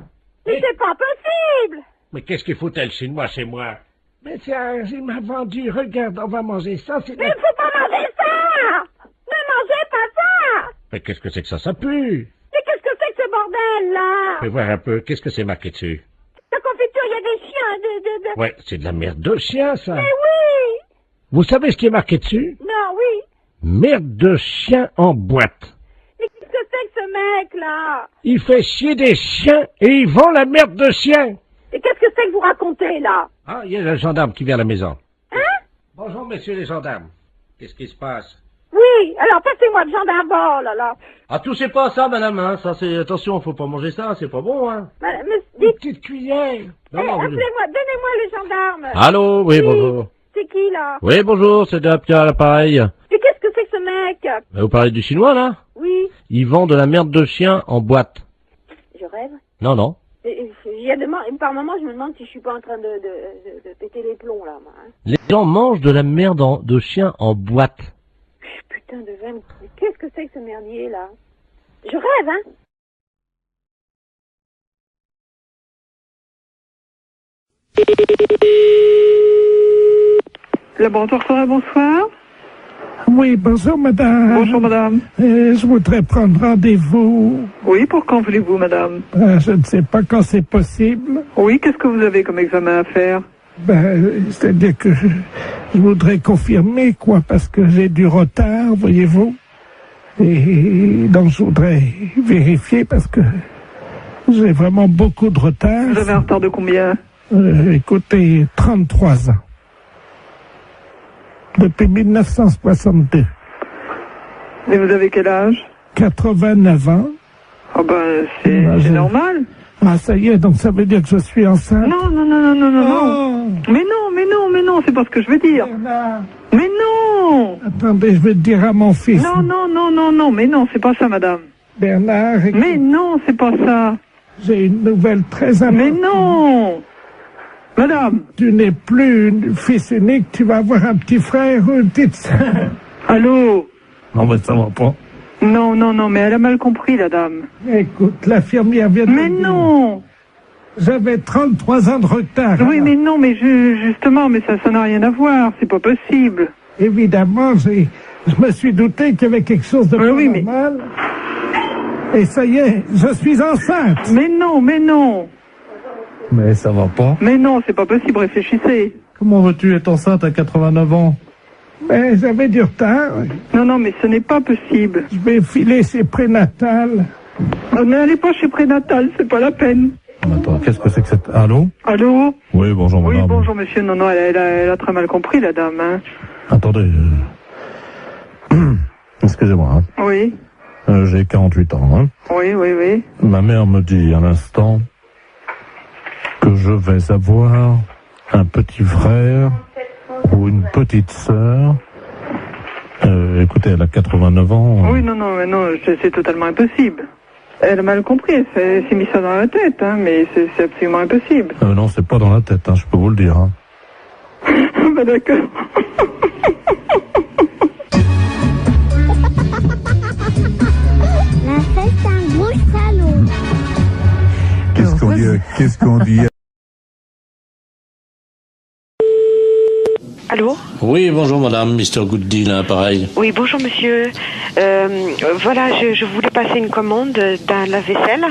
Mais c'est pas possible!
Mais qu'est-ce qu'il foutait, le Chinois, chez moi?
Mais tiens, il m'a vendu. Regarde, on va manger ça.
Mais il faut pas manger ça! Ne mangez pas ça!
Mais qu'est-ce que c'est que ça pue?
Mais qu'est-ce que c'est que ce bordel, là?
Fais voir un peu, qu'est-ce que c'est marqué dessus?
La confiture, il y a des chiens,
Ouais, c'est de la merde de chien, ça.
Mais oui!
Vous savez ce qui est marqué dessus?
Non, oui.
Merde de chien en boîte.
Mais qu'est-ce que c'est que ce mec-là?
Il fait chier des chiens et il vend la merde de chien.
Et qu'est-ce que c'est que vous racontez, là?
Ah, il y a le gendarme qui vient à la maison.
Hein?
Bonjour, messieurs les gendarmes. Qu'est-ce qui se passe?
Oui, alors passez-moi le gendarme, oh là là.
Ah, touchez pas à ça, madame, hein. Ça, c'est... Attention, faut pas manger ça, c'est pas bon, hein.
Madame,
Une petite cuillère.
Non, non,
appelez-moi, donnez-moi le gendarme.
Allô? Oui, bonjour.
C'est qui, là?
Oui, bonjour, c'est Dapia à l'appareil.
Mais qu'est-ce que c'est que ce mec?
Vous parlez du Chinois, là?
Oui.
Ils vendent de la merde de chien en boîte.
Je rêve?
Non, non.
Par moment, je me demande si je suis pas en train de péter les plombs, là, moi. Hein.
Les gens mangent de la merde de chien en boîte.
Putain de veine. Qu'est-ce que c'est que ce merdier, là? Je rêve, hein?
Laboratoire Forêt, bonsoir.
Oui, bonjour madame.
Bonjour madame.
Je voudrais prendre rendez-vous.
Oui, pour quand voulez-vous madame?
Je ne sais pas quand c'est possible.
Oui, qu'est-ce que vous avez comme examen à faire?
C'est-à-dire que je voudrais confirmer, quoi, parce que j'ai du retard, voyez-vous. Et donc je voudrais vérifier parce que j'ai vraiment beaucoup de retard.
Vous avez un retard de combien?
Écoutez, 33 ans. Depuis 1962.
Et vous avez quel âge?
89 ans.
Ah ben, c'est normal.
Ah, ça y est, donc ça veut dire que je suis enceinte?
Non. Mais non, c'est pas ce que je veux dire.
Bernard.
Mais non!
Attendez, je vais te dire à mon fils.
Non, mais non, c'est pas ça, madame.
Bernard, écoute,
Mais non, c'est pas ça.
j'ai une nouvelle très importante.
Mais non! Madame!
Tu n'es plus une fils unique, tu vas avoir un petit frère ou une petite sœur.
Allô?
Non, mais ça va pas.
Non, mais elle a mal compris, la dame.
Écoute, l'infirmière vient de
Mais
me dire.
non!
J'avais 33 ans de retard.
Oui, mais non, mais justement, mais ça n'a rien à voir, c'est pas possible.
Évidemment, je me suis douté qu'il y avait quelque chose de normal. Et ça y est, je suis enceinte.
Mais non.
Mais ça va pas.
Mais non, c'est pas possible, réfléchissez.
Comment veux-tu être enceinte à 89 ans?
Mais j'avais du retard.
Non, mais ce n'est pas possible.
Je vais filer chez prénatal.
N'allez pas chez prénatal, c'est pas la peine.
Attends, qu'est-ce que c'est que cette... Allô?
Allô?
Oui, bonjour madame.
Oui, bonjour monsieur. Non, elle a très mal compris, la dame. Hein.
Attendez. Excusez-moi. Hein.
Oui.
J'ai 48 ans. Hein.
Oui.
Ma mère me dit à l'instant que je vais avoir un petit frère ou une petite sœur. Écoutez, elle a 89 ans.
Oui, non, c'est totalement impossible. Elle a mal compris, elle s'est mis ça dans la tête, hein, mais c'est absolument impossible.
Non, c'est pas dans la tête, hein, je peux vous le dire. Hein.
Bah d'accord.
La fête, c'est un gros salaud.
Qu'est-ce qu'on dit
Allô?
Oui, bonjour madame, Mr. Good Deal, hein, pareil.
Oui, bonjour monsieur. Voilà, je voulais passer une commande d'un lave-vaisselle.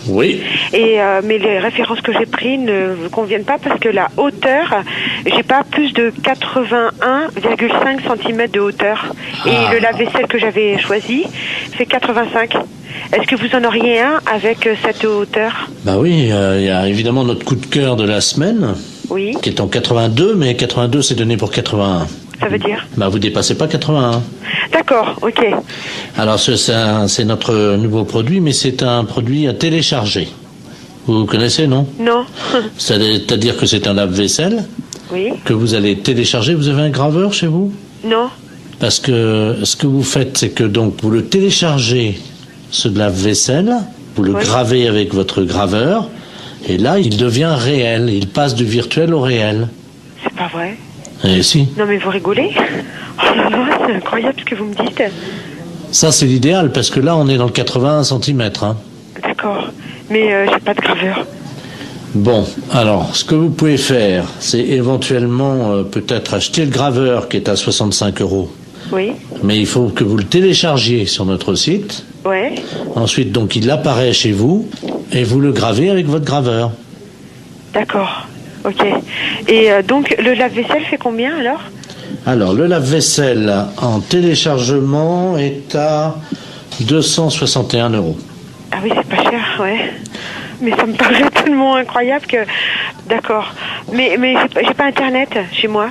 Oui.
Et mais les références que j'ai prises ne me conviennent pas parce que la hauteur, j'ai pas plus de 81,5 cm de hauteur. Et le lave-vaisselle que j'avais choisi fait 85. Est-ce que vous en auriez un avec cette hauteur?
Bah oui, il y a évidemment notre coup de cœur de la semaine.
Oui.
Qui est en 82, mais 82 c'est donné pour 81.
Ça veut dire?
Bah vous dépassez pas 81.
D'accord, ok.
Alors c'est notre nouveau produit, mais c'est un produit à télécharger. Vous connaissez, non?
Non.
C'est-à-dire que c'est un lave-vaisselle.
Oui.
Que vous allez télécharger. Vous avez un graveur chez vous?
Non.
Parce que ce que vous faites, c'est que donc vous le téléchargez, ce lave-vaisselle, vous le gravez avec votre graveur, et là il devient réel. Il passe du virtuel au réel.
C'est pas vrai?
Eh si.
Non mais vous rigolez? Oh là là, c'est incroyable ce que vous me dites.
Ça c'est l'idéal, parce que là on est dans le 81 cm. Hein.
D'accord, mais j'ai pas de graveur.
Bon, alors ce que vous pouvez faire, c'est éventuellement peut-être acheter le graveur qui est à 65 €.
Oui.
Mais il faut que vous le téléchargiez sur notre site.
Ouais.
Ensuite, donc, il apparaît chez vous et vous le gravez avec votre graveur.
D'accord. Ok. Et donc, le lave-vaisselle fait combien alors?
Alors, le lave-vaisselle en téléchargement est à 261 €.
Ah oui, c'est pas cher, ouais. Mais ça me paraît tellement incroyable que... D'accord. Mais j'ai pas Internet chez moi.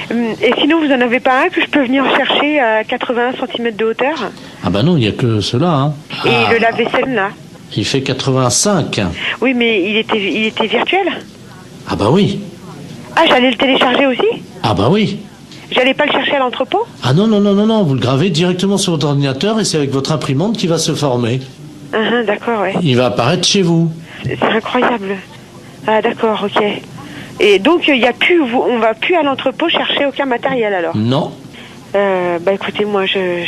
Et sinon, vous en avez pas un que je peux venir chercher à 81 cm de hauteur?
Ah bah non, il n'y a que cela. Hein.
Et le lave-vaisselle, là?
Il fait 85.
Oui, mais il était virtuel?
Ah bah oui.
Ah, j'allais le télécharger aussi?
Ah bah oui.
J'allais pas le chercher à l'entrepôt?
Ah non, vous le gravez directement sur votre ordinateur et c'est avec votre imprimante qui va se former.
D'accord, ouais.
Il va apparaître chez vous.
C'est incroyable. Ah d'accord, ok. Et donc il y a plus, on va plus à l'entrepôt chercher aucun matériel alors?
Non.
Bah écoutez, moi j'ai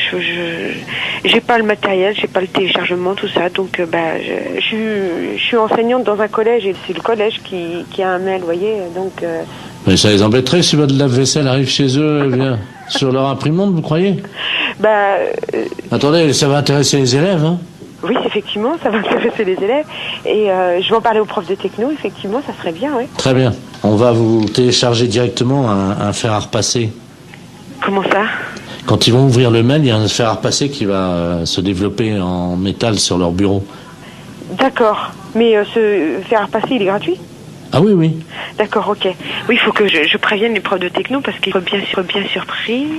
pas le matériel, j'ai pas le téléchargement, tout ça, donc je suis enseignante dans un collège et c'est le collège qui a un mail, vous voyez, donc.
Mais ça les embêterait si votre lave-vaisselle arrive chez eux et vient sur leur imprimante, vous croyez?
Bah.
Attendez, ça va intéresser les élèves, hein?
Oui, effectivement, ça va intéresser les élèves. Et je vais en parler aux profs de techno, effectivement, ça serait bien, oui.
Très bien. On va vous télécharger directement un fer à repasser.
Comment ça?
Quand ils vont ouvrir le mail, il y a un fer à repasser qui va se développer en métal sur leur bureau.
D'accord. Mais ce fer à repasser, il est gratuit?
Ah oui, oui.
D'accord, ok. Oui, il faut que je prévienne les profs de techno parce qu'ils sont bien surpris.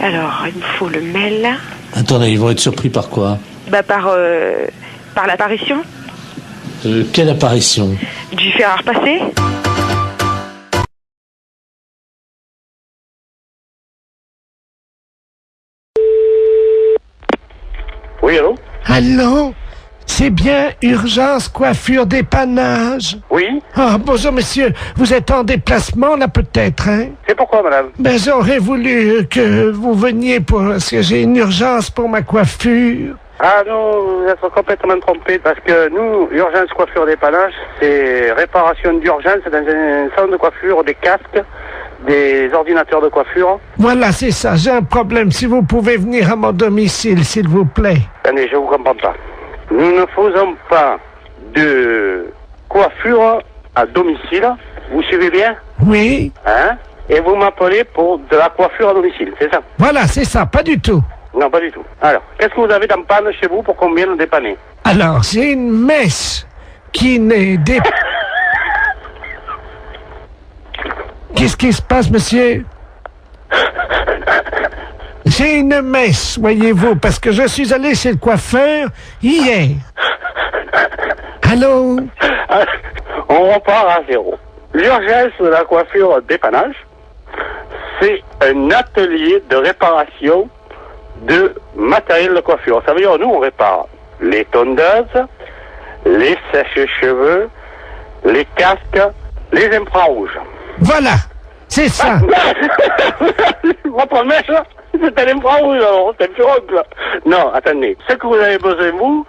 Alors, il me faut le mail.
Attendez, ils vont être surpris par quoi?
Bah par l'apparition.
Quelle apparition?
Du fer à repasser.
Oui, allô?
Allô? C'est bien Urgence Coiffure Dépannage?
Oui.
Ah, bonjour monsieur. Vous êtes en déplacement là peut-être, hein?
C'est pourquoi, madame?
Ben j'aurais voulu que vous veniez parce que j'ai une urgence pour ma coiffure.
Ah non, vous êtes complètement trompé parce que nous, Urgence Coiffure Dépannage, c'est réparation d'urgence dans un salon de coiffure, des casques, des ordinateurs de coiffure.
Voilà, c'est ça. J'ai un problème. Si vous pouvez venir à mon domicile, s'il vous plaît.
Attendez, je vous comprends pas. Nous ne faisons pas de coiffure à domicile. Vous suivez bien?
Oui.
Hein? Et vous m'appelez pour de la coiffure à domicile, c'est ça?
Voilà, c'est ça. Pas du tout.
Non, pas du tout. Alors, qu'est-ce que vous avez dans panne chez vous pour qu'on vienne le dépanner?
Alors, j'ai une mèche qui n'est Qu'est-ce qui se passe, monsieur? J'ai une mèche, voyez-vous, parce que je suis allé chez le coiffeur hier. Allô?
On repart à zéro. L'urgence de la coiffure dépannage, c'est un atelier de réparation de matériel de coiffure. Ça veut dire, nous, on répare les tondeuses, les sèche-cheveux, les casques, les infrarouges.
Voilà, c'est ça.
Votre mèche, c'est un infrarouge, alors, c'est un pirogue. Non, attendez. Ce que vous avez besoin, vous,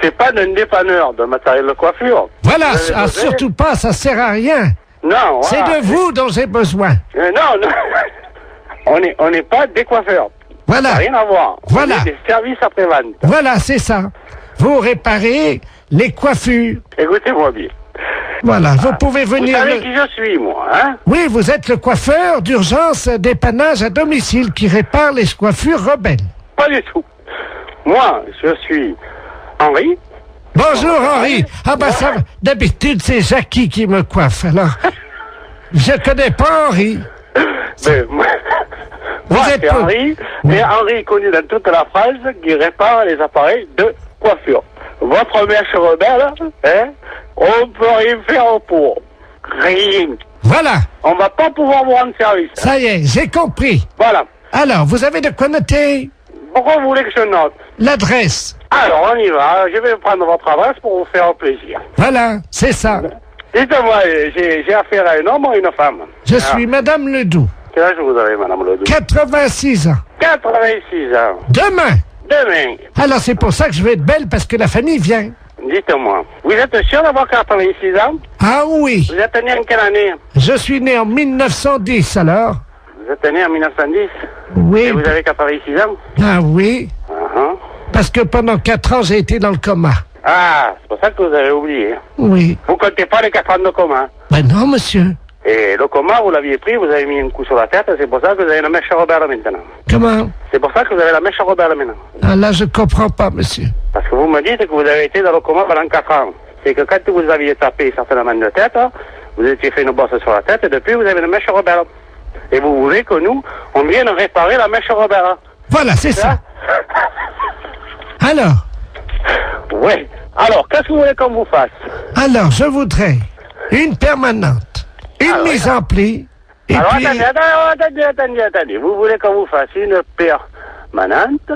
c'est pas d'un dépanneur de matériel de coiffure.
Voilà, surtout pas, ça sert à rien.
Non,
C'est
voilà.
de vous dont j'ai besoin.
Non, non. On n'est pas des coiffeurs.
Voilà.
Ça n'a rien à voir.
Voilà.
On est des services après-vente.
Voilà, c'est ça. Vous réparez les coiffures.
Écoutez-moi bien.
Voilà, vous pouvez venir...
Vous savez qui je suis, moi, hein?
Oui, vous êtes le coiffeur d'urgence dépannage à domicile qui répare les coiffures rebelles.
Pas du tout. Moi, je suis Henri.
Bonjour Henri. Ah bah ça, d'habitude c'est Jackie qui me coiffe, alors... Je connais pas Henri.
Mais moi, c'est Henri, et Henri est connu dans toute la France qui répare les appareils de coiffure. Votre mèche rebelle, hein, on peut rien faire pour. Rien.
Voilà.
On va pas pouvoir vous rendre service.
Ça y est, j'ai compris.
Voilà.
Alors, vous avez de quoi noter?
Pourquoi vous voulez que je note?
L'adresse.
Alors, on y va. Je vais prendre votre adresse pour vous faire plaisir.
Voilà, c'est ça.
Dites-moi, j'ai affaire à un homme ou à une femme?
Je suis Madame Ledoux.
Quel âge vous avez, Madame Ledoux?
86 ans.
86 ans.
Demain.
Demain.
Alors c'est pour ça que je vais être belle, parce que la famille vient.
Dites-moi, vous êtes sûr d'avoir 86 ans?
Ah oui.
Vous êtes né en quelle année?
Je suis né en 1910, alors.
Vous êtes né en 1910?
Oui.
Et vous avez 86 ans?
Ah oui.
Uh-huh.
Parce que pendant 4 ans, j'ai été dans le coma.
Ah, c'est pour ça que vous avez oublié.
Oui.
Vous comptez pas les 4 ans de coma?
Ben non, monsieur.
Et le coma, vous l'aviez pris, vous avez mis un coup sur la tête, c'est pour ça que vous avez la mèche rebelle maintenant.
Comment?
C'est pour ça que vous avez la mèche rebelle maintenant.
Ah là, je comprends pas, monsieur.
Parce que vous me dites que vous avez été dans le coma pendant 4 ans. C'est que quand vous aviez tapé certainement de tête, vous étiez fait une bosse sur la tête, et depuis vous avez une mèche rebelle. Et vous voulez que nous, on vienne réparer la mèche rebelle.
Voilà, c'est ça. Alors?
Oui. Alors, qu'est-ce que vous voulez qu'on vous fasse?
Alors, je voudrais une permanente, une mise en pli, et
alors,
puis...
attendez. Vous voulez qu'on vous fasse une permanente?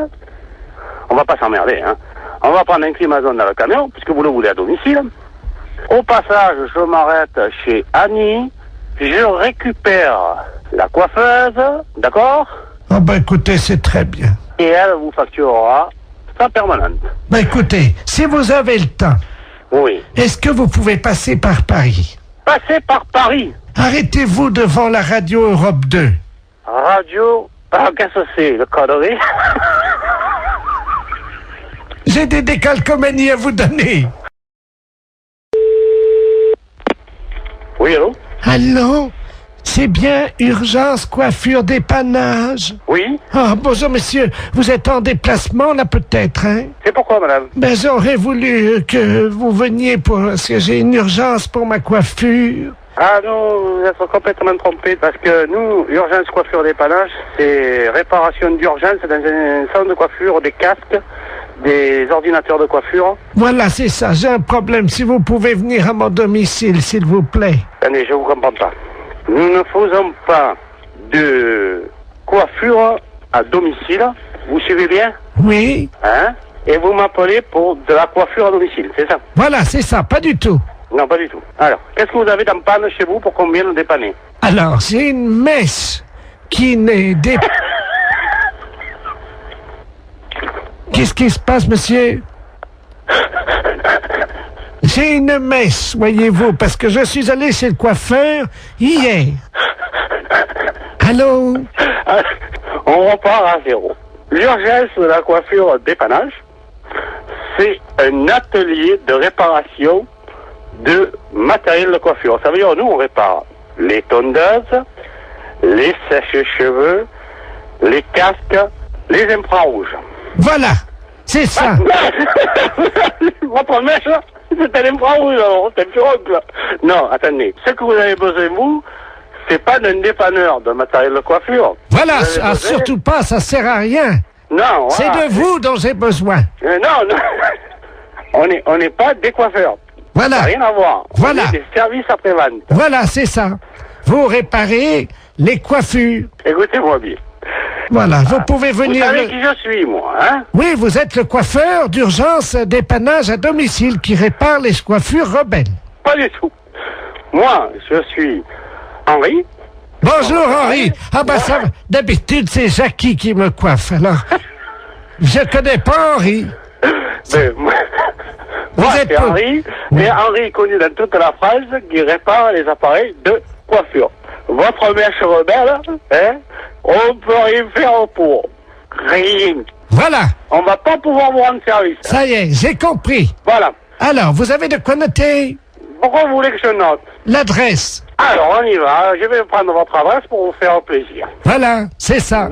On va pas s'emmerder, hein. On va prendre un climazone dans le camion, puisque vous le voulez à domicile. Au passage, je m'arrête chez Annie. Je récupère la coiffeuse, d'accord?
Ah ben écoutez, c'est très bien.
Et elle vous facturera sa permanente.
Ben écoutez, si vous avez le temps,
oui.
Est-ce que vous pouvez passer par Paris?
Passer par Paris?
Arrêtez-vous devant la radio Europe 2.
Radio... Ah, qu'est-ce que c'est, le connerie?
J'ai des décalcomanies à vous donner.
Oui, allô?
Allô? C'est bien urgence coiffure dépannage?
Oui.
Ah, bonjour monsieur, vous êtes en déplacement là peut-être, hein?
C'est pourquoi, madame?
Ben j'aurais voulu que vous veniez parce que j'ai une urgence pour ma coiffure.
Ah non, vous êtes complètement trompé parce que nous, urgence coiffure dépannage, c'est réparation d'urgence dans un salon de coiffure, des casques, des ordinateurs de coiffure.
Voilà, c'est ça, j'ai un problème. Si vous pouvez venir à mon domicile, s'il vous plaît.
Attendez, je vous comprends pas. Nous ne faisons pas de coiffure à domicile. Vous suivez bien?
Oui.
Hein? Et vous m'appelez pour de la coiffure à domicile, c'est ça?
Voilà, c'est ça, pas du tout.
Non, pas du tout. Alors, qu'est-ce que vous avez dans panne chez vous pour qu'on vienne le dépanner?
Alors, j'ai une mèche qui n'est Qu'est-ce qui se passe, monsieur? J'ai une mèche, voyez-vous, parce que je suis allé chez le coiffeur hier. Allô?
On repart à zéro. L'urgence de la coiffure dépannage, c'est un atelier de réparation de matériel de coiffure. Ça veut dire, nous, on répare les tondeuses, les sèches-cheveux, les casques, les infrarouges.
Voilà, c'est ça.
Votre mèche, c'est un infrarouge, alors, c'est un pirogue. Non, attendez. Ce que vous avez besoin, vous, c'est pas d'un dépanneur de matériel de coiffure.
Voilà, surtout pas, ça sert à rien.
Non, voilà.
C'est de vous dont j'ai besoin.
Non. On n'est pas des coiffeurs.
Voilà.
Ça n'a rien à voir.
Voilà.
On est des services après-vente.
Voilà, c'est ça. Vous réparez les coiffures.
Écoutez-moi bien.
Voilà, vous pouvez venir...
Vous savez qui je suis, moi, hein?
Oui, vous êtes le coiffeur d'urgence dépannage à domicile qui répare les coiffures rebelles.
Pas du tout. Moi, je suis Henri.
Bonjour, Henri. Ah ben ça, d'habitude, c'est Jackie qui me coiffe, alors... Je connais pas Henri.
Ben, Moi, c'est Henri, et Henri est connu dans toute la France qui répare les appareils de coiffure. Votre mèche rebelle, hein, on peut rien faire pour. Rien.
Voilà.
On va pas pouvoir vous rendre service.
Ça y est, j'ai compris.
Voilà.
Alors, vous avez de quoi noter?
Pourquoi vous voulez que je note?
L'adresse.
Alors, on y va. Je vais prendre votre adresse pour vous faire plaisir.
Voilà, c'est ça.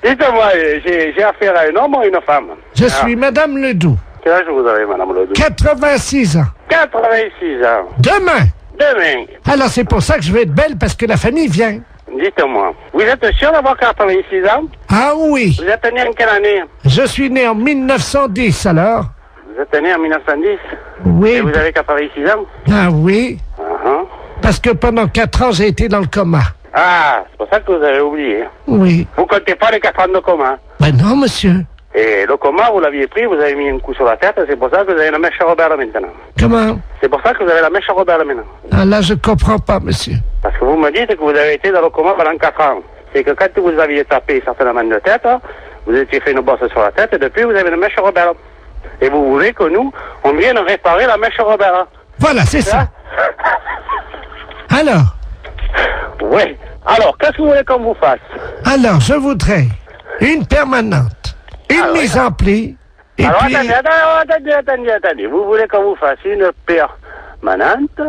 Dites-moi, j'ai affaire à un homme ou une femme?
Je suis Madame Ledoux.
Quel âge vous avez, Madame Ledoux?
86 ans.
86 ans.
Demain.
Demain.
Alors, c'est pour ça que je vais être belle, parce que la famille vient.
Dites-moi, vous êtes sûr d'avoir 86 ans?
Ah oui.
Vous êtes né en quelle année?
Je suis né en 1910, alors.
Vous êtes né en 1910?
Oui.
Et vous avez 86 ans?
Ah oui.
Uh-huh.
Parce que pendant 4 ans, j'ai été dans le coma.
Ah, c'est pour ça que vous avez oublié.
Oui.
Vous comptez pas les 4 ans de coma?
Ben non, monsieur.
Et le coma, vous l'aviez pris, vous avez mis un coup sur la tête, c'est pour ça que vous avez la mèche rebelle maintenant.
Comment?
C'est pour ça que vous avez la mèche rebelle maintenant.
Ah là, je comprends pas, monsieur.
Parce que vous me dites que vous avez été dans le coma pendant 4 ans. C'est que quand vous aviez tapé certainement de tête, vous étiez fait une bosse sur la tête, et depuis, vous avez une mèche rebelle. Et vous voulez que nous, on vienne réparer la mèche rebelle.
Voilà, c'est ça. Alors?
Oui. Alors, qu'est-ce que vous voulez qu'on vous fasse?
Alors, je voudrais une permanente, une mise en pli, et
alors,
puis...
attendez. Vous voulez qu'on vous fasse une permanente?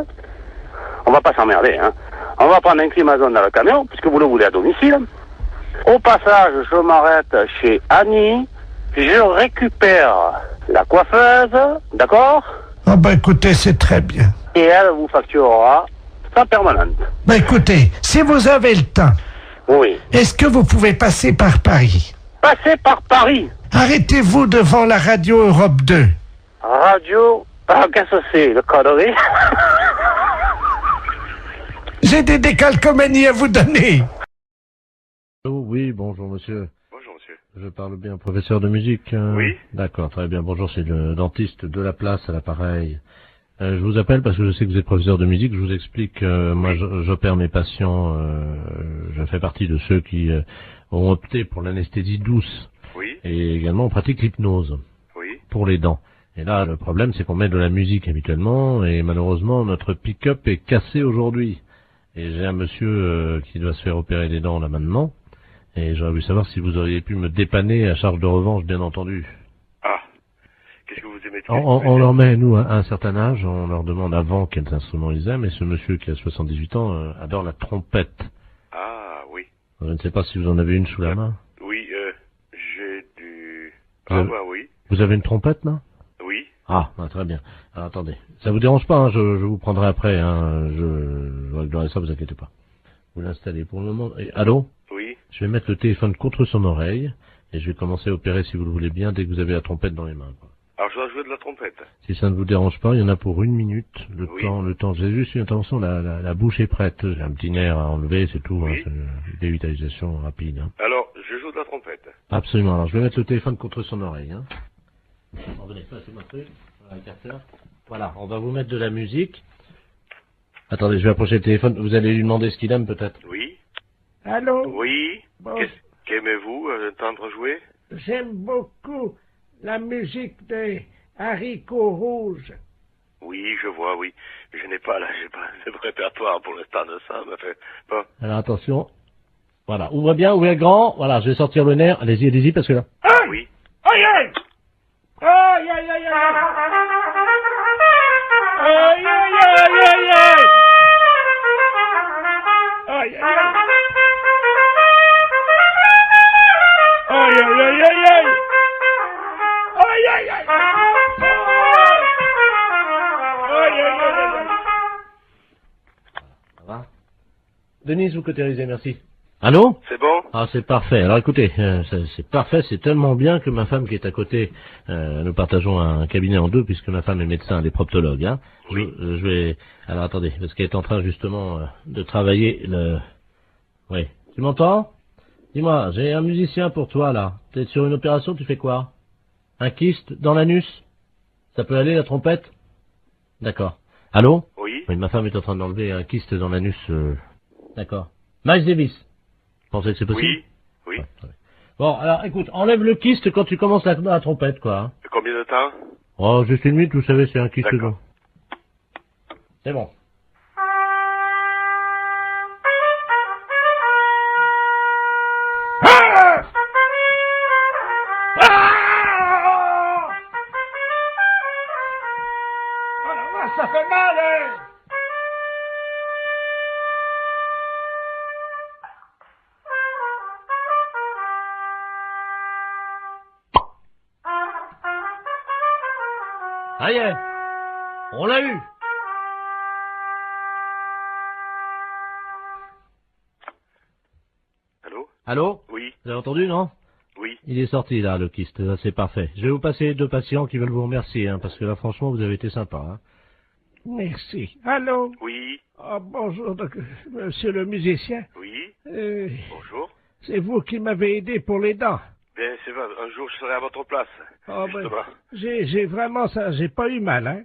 On va pas s'emmerder, hein. On va prendre un climazone dans le camion, puisque vous le voulez à domicile. Au passage, je m'arrête chez Annie, je récupère la coiffeuse, d'accord?
Ah ben écoutez, c'est très bien.
Et elle vous facturera sa permanente.
Ben écoutez, si vous avez le temps,
oui.
Est-ce que vous pouvez passer par Paris?
Passer par Paris?
Arrêtez-vous devant la radio Europe 2.
Radio? Ah, qu'est-ce que c'est, le connerie?
J'ai des décalcomanies à vous donner.
Oh, oui, bonjour monsieur.
Bonjour monsieur.
Je parle bien, professeur de musique.
Oui.
D'accord, très bien. Bonjour, c'est le dentiste de la place à l'appareil. Je vous appelle parce que je sais que vous êtes professeur de musique. Je vous explique, moi j'opère mes patients, je fais partie de ceux qui ont opté pour l'anesthésie douce.
Oui.
Et également on pratique l'hypnose.
Oui.
Pour les dents. Et là, le problème, c'est qu'on met de la musique habituellement, et malheureusement, notre pick-up est cassé aujourd'hui. Et j'ai un monsieur qui doit se faire opérer les dents là maintenant, et j'aurais voulu savoir si vous auriez pu me dépanner à charge de revanche, bien entendu.
Ah, qu'est-ce que vous aimez?
On leur met, nous, à un certain âge, on leur demande avant quels instruments ils aiment, et ce monsieur qui a 78 ans adore la trompette.
Ah, oui.
Je ne sais pas si vous en avez une sous la main.
Oui, j'ai du... Ah, bah oui.
Vous avez une trompette, là?
Oui.
Ah, bah, très bien. Alors, attendez. Ça vous dérange pas, hein, je vous prendrai après, hein, je réglerai ça, vous inquiétez pas. Vous l'installez pour le moment. Et, allô?
Oui.
Je vais mettre le téléphone contre son oreille, et je vais commencer à opérer, si vous le voulez bien, dès que vous avez la trompette dans les mains, quoi.
Alors, je dois jouer de la trompette.
Si ça ne vous dérange pas, il y en a pour 1 minute, le
Oui.
temps. J'ai juste une intervention, la bouche est prête. J'ai un petit nerf à enlever, c'est tout,
Oui.
hein, c'est une dévitalisation rapide, hein.
Alors, je joue de la trompette.
Absolument. Alors, je vais mettre le téléphone contre son oreille, hein. Revenez, passez-moi le truc. Voilà, le capteur. Voilà, on va vous mettre de la musique. Attendez, je vais approcher le téléphone. Vous allez lui demander ce qu'il aime, peut-être.
Oui.
Allô?
Oui.
Bon.
Qu'aimez-vous entendre jouer?
J'aime beaucoup la musique des haricots rouges.
Oui, je vois, oui. Mais j'ai pas de répertoire pour l'instant de ça, mais fait, bon.
Alors, attention. Voilà, ouvrez bien, ouvrez grand. Voilà, je vais sortir le nerf. Allez-y, parce que là...
Aïe!
Oui.
Aïe, aïe! Aïe, aïe, aïe, aïe! Aïe, aïe, aïe, aïe, aïe! Aïe, aïe, aïe! Aïe, aïe, aïe, aïe, aïe! Aïe, aïe, aïe! Aïe, aïe, aïe!
Ça va? Denise, vous cautérisez, merci. Allô?
C'est bon?
Ah, c'est parfait. Alors écoutez, c'est parfait, c'est tellement bien que ma femme qui est à côté, nous partageons un cabinet en deux puisque ma femme est médecin, elle est proctologue, hein.
Oui.
Je vais... Alors attendez, parce qu'elle est en train justement de travailler le... Oui. Tu m'entends? Dis-moi, j'ai un musicien pour toi là. T'es sur une opération, tu fais quoi? Un kyste dans l'anus? Ça peut aller, la trompette? D'accord. Allô?
Oui.
Oui, ma femme est en train d'enlever un kyste dans l'anus. D'accord. Miles Davis. Vous pensez que c'est possible?
Oui. Oui.
Ouais, bon, alors écoute, enlève le kyste quand tu commences la trompette, quoi. Hein.
Combien de temps?
Oh, juste une minute, vous savez, c'est un kyste
D'accord.
long. C'est bon.
Ça fait mal, hein?
Ça y est, on l'a eu.
Allô?
Allô?
Oui.
Vous avez entendu, non?
Oui.
Il est sorti, là, le kyste. Là, c'est parfait. Je vais vous passer 2 patients qui veulent vous remercier, hein, parce que là, franchement, vous avez été sympa, hein.
Merci. Allô?
Oui.
Ah, bonjour, monsieur le musicien.
Oui. Bonjour.
C'est vous qui m'avez aidé pour les dents.
Bien, c'est vrai, un jour je serai à votre place.
Ah, ben,
Justement.
j'ai vraiment ça, j'ai pas eu mal, hein.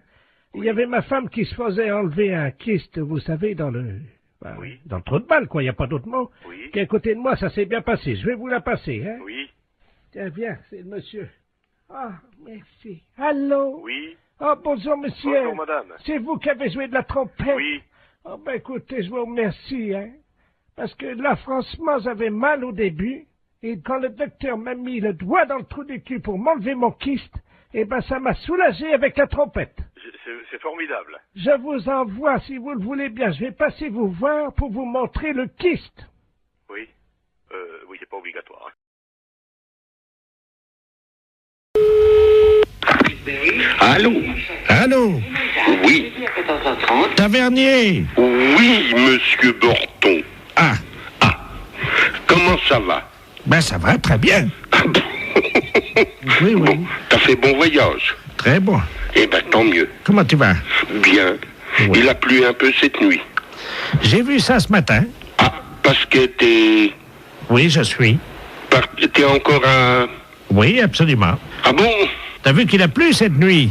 Il y avait ma femme qui se faisait enlever un kyste, vous savez, dans le trou de balle, quoi, il n'y a pas d'autre mot.
Oui.
Qui est à côté de moi, ça s'est bien passé. Je vais vous la passer, hein.
Oui.
Tiens, viens, c'est le monsieur. Ah, merci. Allô?
Oui.
Ah, bonjour, monsieur.
Bonjour, madame.
C'est vous qui avez joué de la trompette?
Oui.
Ah, ben, écoutez, je vous remercie, hein. Parce que là, franchement, j'avais mal au début. Et quand le docteur m'a mis le doigt dans le trou du cul pour m'enlever mon kyste, eh ben, ça m'a soulagé avec la trompette.
C'est formidable.
Je vous envoie, si vous le voulez bien. Je vais passer vous voir pour vous montrer le kyste.
Oui. Oui, c'est pas obligatoire.
Allô? Allô? Oui. Tavernier? Oui, monsieur Borton. Ah. Comment ça va? Ben, ça va très bien. Oui. Bon, t'as fait bon voyage? Très bon. Eh ben, tant mieux. Comment tu vas? Bien. Oui. Il a plu un peu cette nuit. J'ai vu ça ce matin. Ah, parce que t'es... Oui, je suis. T'es encore un... Oui, absolument. Ah bon? T'as vu qu'il a plu cette nuit?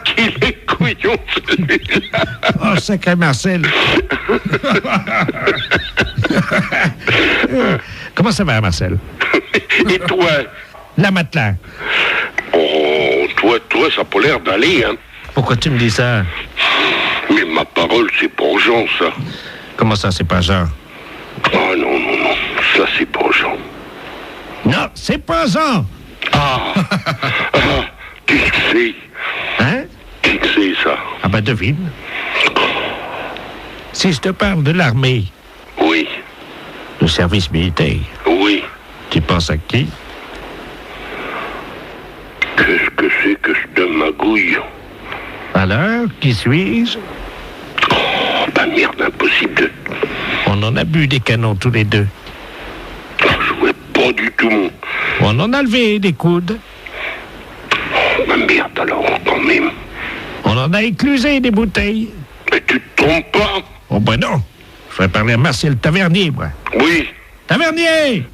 Qu'il est couillon, celui-là. Oh, sacré Marcel. Comment ça va, Marcel? Et toi? La matelas. Oh, toi, ça a pas l'air d'aller, hein. Pourquoi tu me dis ça? Mais ma parole, c'est pas Jean, ça. Comment ça, c'est pas Jean? Oh, non, ça, c'est pas Jean. Non, c'est pas Jean. Ah, qu'est-ce que c'est? Hein? Qu'est-ce que c'est, ça? Ah ben, devine. Si je te parle de l'armée. Oui. Le service militaire. Oui. Tu penses à qui? Qu'est-ce que c'est que cette magouille? Alors, qui suis-je? Oh, bah merde, impossible de... On en a bu des canons tous les deux. Je voulais pas du tout, mon... On en a levé des coudes. Oh, bah merde, alors, quand même. On en a éclusé des bouteilles. Mais tu te trompes pas? Oh, ben non. Je vais parler à Marcel Tavernier, moi. Oui. Tavernier!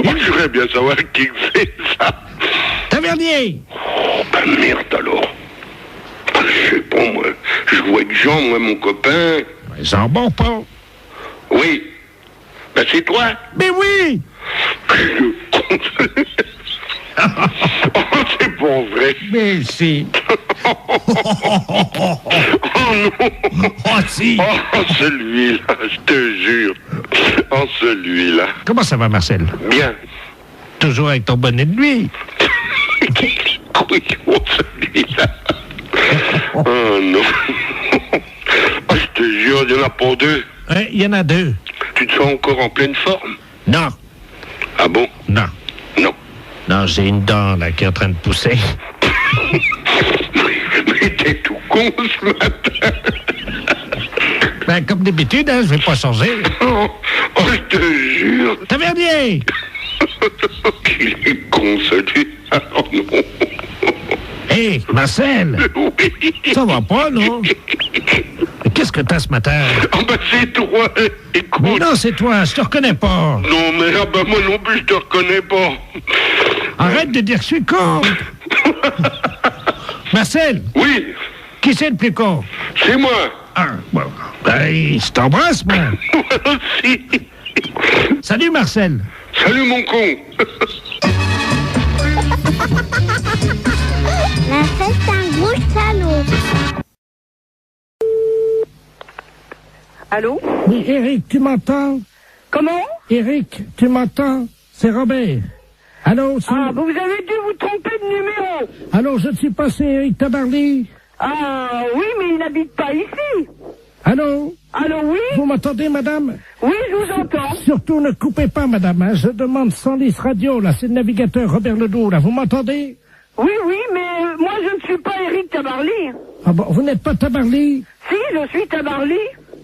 Moi, je voudrais bien savoir qui c'est, ça. Tavernier! Oh, ben merde, alors. Je sais pas, moi. Je vois avec Jean, moi, mon copain. Jean Bonpont. Oui. Ben, c'est toi? Mais oui! Le con. Oh, c'est pas vrai. Mais si. Oh non. Oh si. Oh, celui-là, je te jure. Oh, celui-là. Comment ça va, Marcel? Bien. Toujours avec ton bonnet de nuit? Couillon, celui-là. Oh non. Oh, je te jure, il y en a pas deux. Oui, il y en a deux. Tu te sens encore en pleine forme? Non. Ah bon? Non. Non. Non, j'ai une dent, là, qui est en train de pousser. Mais t'es tout con, ce matin. Ben, comme d'habitude, hein, je vais pas changer. Oh, je te jure. Tavernier! Qu'il est con, celui-là. Oh non. Hé, Marcel! Oui. Ça va pas, non? Qu'est-ce que t'as ce matin? Ah ben c'est toi, écoute. Mais non, c'est toi, je te reconnais pas. Non, mais ah ben moi non plus, je te reconnais pas. Arrête de dire que je suis con. Marcel? Oui. Qui c'est le plus con? C'est moi. Ah, bon. Ben, je t'embrasse, moi. Moi aussi. Salut, Marcel. Salut, mon con.
La fête, c'est un gros salaud.
Allô?
Oui, Eric, tu m'entends?
Comment?
Eric, tu m'entends? C'est Robert. Allô?
Ah, vous avez dû vous tromper de numéro.
Allô, je ne suis pas, c'est Eric Tabarly.
Ah, oui, mais il n'habite pas ici.
Allô?
Allô, oui?
Vous m'entendez, madame?
Oui, je vous entends.
Surtout ne coupez pas, madame, hein. Je demande Senlis Radio, là, c'est le navigateur Robert Ledoux, là, vous m'entendez?
Oui, oui, mais moi je ne suis pas Eric Tabarly.
Ah bon, vous n'êtes pas Tabarly?
Si, je suis Tabarly.